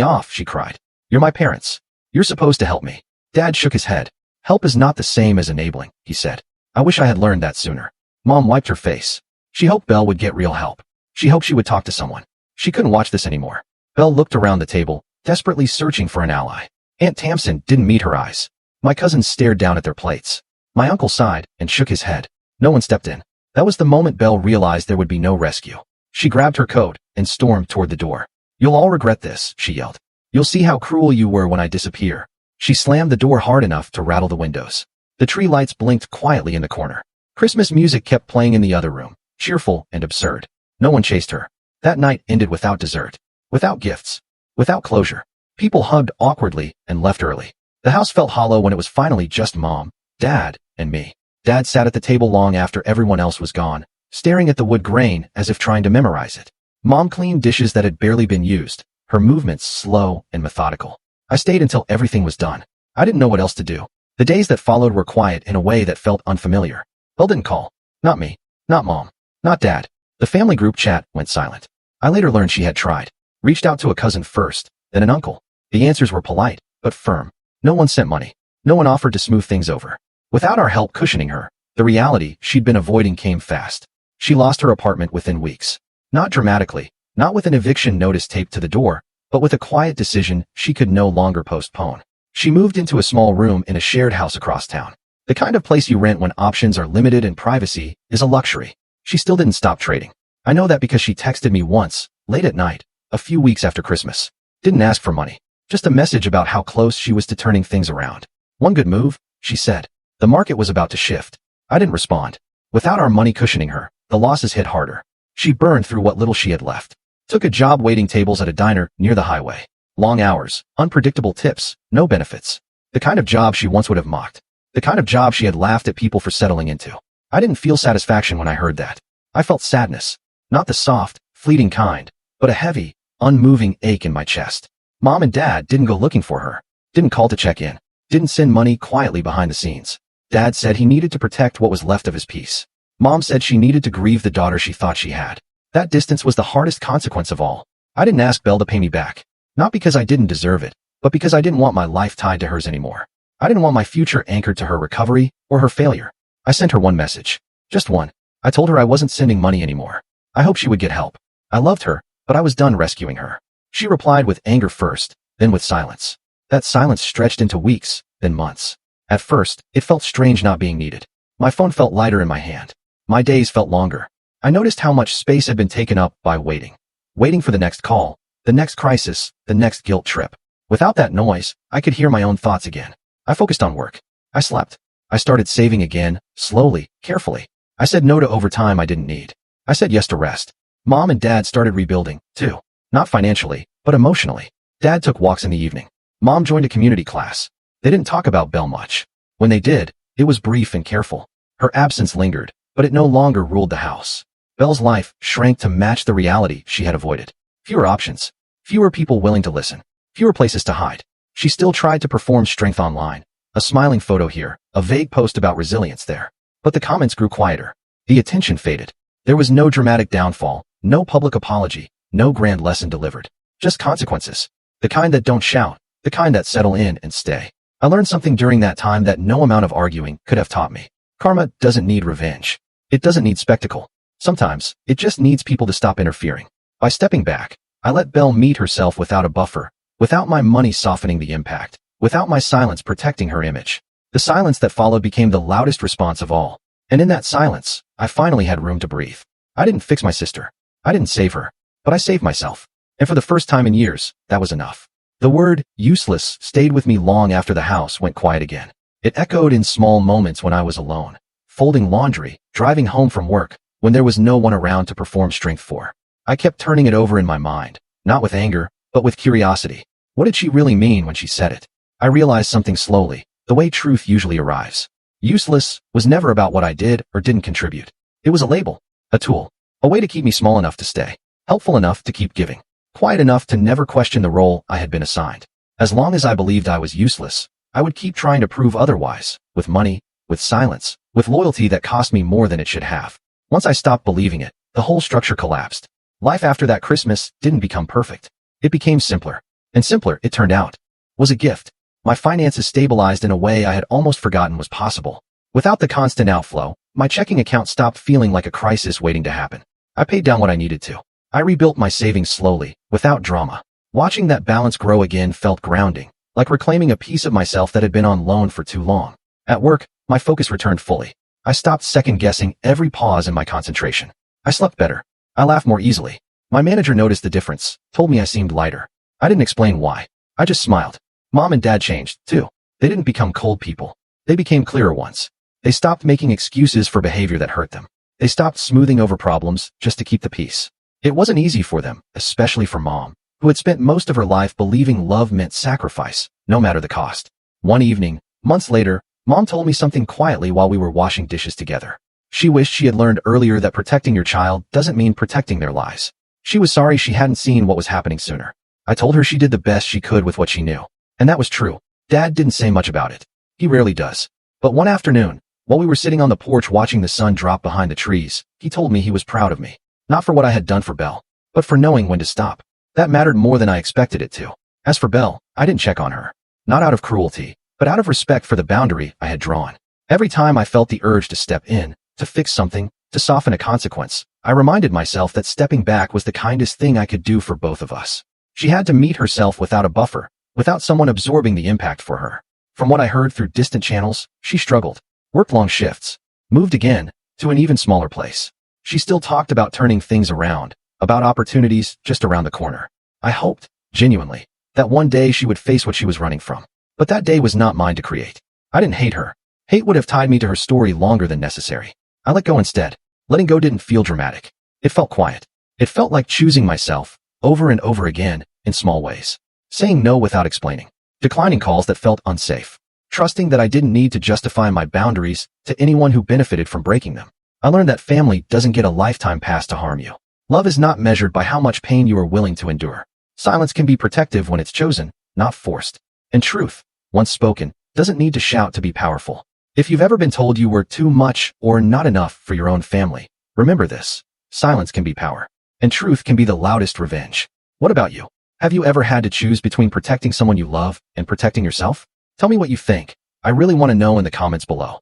off," she cried. "You're my parents. You're supposed to help me." Dad shook his head. "Help is not the same as enabling," he said. "I wish I had learned that sooner." Mom wiped her face. She hoped Belle would get real help. She hoped she would talk to someone. She couldn't watch this anymore. Belle looked around the table, desperately searching for an ally. Aunt Tamsin didn't meet her eyes. My cousins stared down at their plates. My uncle sighed and shook his head. No one stepped in. That was the moment Belle realized there would be no rescue. She grabbed her coat and stormed toward the door. "You'll all regret this," she yelled. "You'll see how cruel you were when I disappear." She slammed the door hard enough to rattle the windows. The tree lights blinked quietly in the corner. Christmas music kept playing in the other room, cheerful and absurd. No one chased her. That night ended without dessert, without gifts, without closure. People hugged awkwardly and left early. The house felt hollow when it was finally just Mom, Dad, and me. Dad sat at the table long after everyone else was gone, staring at the wood grain as if trying to memorize it. Mom cleaned dishes that had barely been used, her movements slow and methodical. I stayed until everything was done. I didn't know what else to do. The days that followed were quiet in a way that felt unfamiliar. Belle didn't call. Not me. Not Mom. Not Dad. The family group chat went silent. I later learned she had tried. Reached out to a cousin first, then an uncle. The answers were polite, but firm. No one sent money. No one offered to smooth things over. Without our help cushioning her, the reality she'd been avoiding came fast. She lost her apartment within weeks. Not dramatically, not with an eviction notice taped to the door, but with a quiet decision she could no longer postpone. She moved into a small room in a shared house across town. The kind of place you rent when options are limited and privacy is a luxury. She still didn't stop trading. I know that because she texted me once, late at night, a few weeks after Christmas. Didn't ask for money. Just a message about how close she was to turning things around. "One good move," she said. The market was about to shift. I didn't respond. Without our money cushioning her, the losses hit harder. She burned through what little she had left. Took a job waiting tables at a diner near the highway. Long hours, unpredictable tips, no benefits. The kind of job she once would have mocked. The kind of job she had laughed at people for settling into. I didn't feel satisfaction when I heard that. I felt sadness. Not the soft, fleeting kind, but a heavy, unmoving ache in my chest. Mom and Dad didn't go looking for her. Didn't call to check in. Didn't send money quietly behind the scenes. Dad said he needed to protect what was left of his peace. Mom said she needed to grieve the daughter she thought she had. That distance was the hardest consequence of all. I didn't ask Belle to pay me back. Not because I didn't deserve it, but because I didn't want my life tied to hers anymore. I didn't want my future anchored to her recovery or her failure. I sent her one message. Just one. I told her I wasn't sending money anymore. I hoped she would get help. I loved her, but I was done rescuing her. She replied with anger first, then with silence. That silence stretched into weeks, then months. At first, it felt strange not being needed. My phone felt lighter in my hand. My days felt longer. I noticed how much space had been taken up by waiting. Waiting for the next call, the next crisis, the next guilt trip. Without that noise, I could hear my own thoughts again. I focused on work. I slept. I started saving again, slowly, carefully. I said no to overtime I didn't need. I said yes to rest. Mom and Dad started rebuilding, too. Not financially, but emotionally. Dad took walks in the evening. Mom joined a community class. They didn't talk about Belle much. When they did, it was brief and careful. Her absence lingered, but it no longer ruled the house. Belle's life shrank to match the reality she had avoided. Fewer options. Fewer people willing to listen. Fewer places to hide. She still tried to perform strength online. A smiling photo here, a vague post about resilience there. But the comments grew quieter. The attention faded. There was no dramatic downfall, no public apology, no grand lesson delivered. Just consequences. The kind that don't shout, the kind that settle in and stay. I learned something during that time that no amount of arguing could have taught me. Karma doesn't need revenge. It doesn't need spectacle. Sometimes, it just needs people to stop interfering. By stepping back, I let Belle meet herself without a buffer, without my money softening the impact, without my silence protecting her image. The silence that followed became the loudest response of all. And in that silence, I finally had room to breathe. I didn't fix my sister. I didn't save her. But I saved myself. And for the first time in years, that was enough. The word, useless, stayed with me long after the house went quiet again. It echoed in small moments when I was alone, folding laundry, driving home from work, when there was no one around to perform strength for. I kept turning it over in my mind, not with anger, but with curiosity. What did she really mean when she said it? I realized something slowly, the way truth usually arrives. Useless was never about what I did or didn't contribute. It was a label, a tool, a way to keep me small enough to stay, helpful enough to keep giving, quiet enough to never question the role I had been assigned. As long as I believed I was useless, I would keep trying to prove otherwise, with money, with silence, with loyalty that cost me more than it should have. Once I stopped believing it, the whole structure collapsed. Life after that Christmas didn't become perfect. It became simpler. And simpler, it turned out, was a gift. My finances stabilized in a way I had almost forgotten was possible. Without the constant outflow, my checking account stopped feeling like a crisis waiting to happen. I paid down what I needed to. I rebuilt my savings slowly, without drama. Watching that balance grow again felt grounding, like reclaiming a piece of myself that had been on loan for too long. At work, my focus returned fully. I stopped second-guessing every pause in my concentration. I slept better. I laughed more easily. My manager noticed the difference, told me I seemed lighter. I didn't explain why. I just smiled. Mom and Dad changed, too. They didn't become cold people. They became clearer ones. They stopped making excuses for behavior that hurt them. They stopped smoothing over problems just to keep the peace. It wasn't easy for them, especially for Mom, who had spent most of her life believing love meant sacrifice, no matter the cost. One evening, months later, Mom told me something quietly while we were washing dishes together. She wished she had learned earlier that protecting your child doesn't mean protecting their lives. She was sorry she hadn't seen what was happening sooner. I told her she did the best she could with what she knew. And that was true. Dad didn't say much about it. He rarely does. But one afternoon, while we were sitting on the porch watching the sun drop behind the trees, he told me he was proud of me. Not for what I had done for Belle, but for knowing when to stop. That mattered more than I expected it to. As for Belle, I didn't check on her. Not out of cruelty, but out of respect for the boundary I had drawn. Every time I felt the urge to step in, to fix something, to soften a consequence, I reminded myself that stepping back was the kindest thing I could do for both of us. She had to meet herself without a buffer, without someone absorbing the impact for her. From what I heard through distant channels, she struggled, worked long shifts, moved again, to an even smaller place. She still talked about turning things around, about opportunities just around the corner. I hoped, genuinely, that one day she would face what she was running from. But that day was not mine to create. I didn't hate her. Hate would have tied me to her story longer than necessary. I let go instead. Letting go didn't feel dramatic. It felt quiet. It felt like choosing myself, over and over again, in small ways. Saying no without explaining. Declining calls that felt unsafe. Trusting that I didn't need to justify my boundaries to anyone who benefited from breaking them. I learned that family doesn't get a lifetime pass to harm you. Love is not measured by how much pain you are willing to endure. Silence can be protective when it's chosen, not forced. And truth, once spoken, doesn't need to shout to be powerful. If you've ever been told you were too much or not enough for your own family, remember this. Silence can be power. And truth can be the loudest revenge. What about you? Have you ever had to choose between protecting someone you love and protecting yourself? Tell me what you think. I really want to know in the comments below.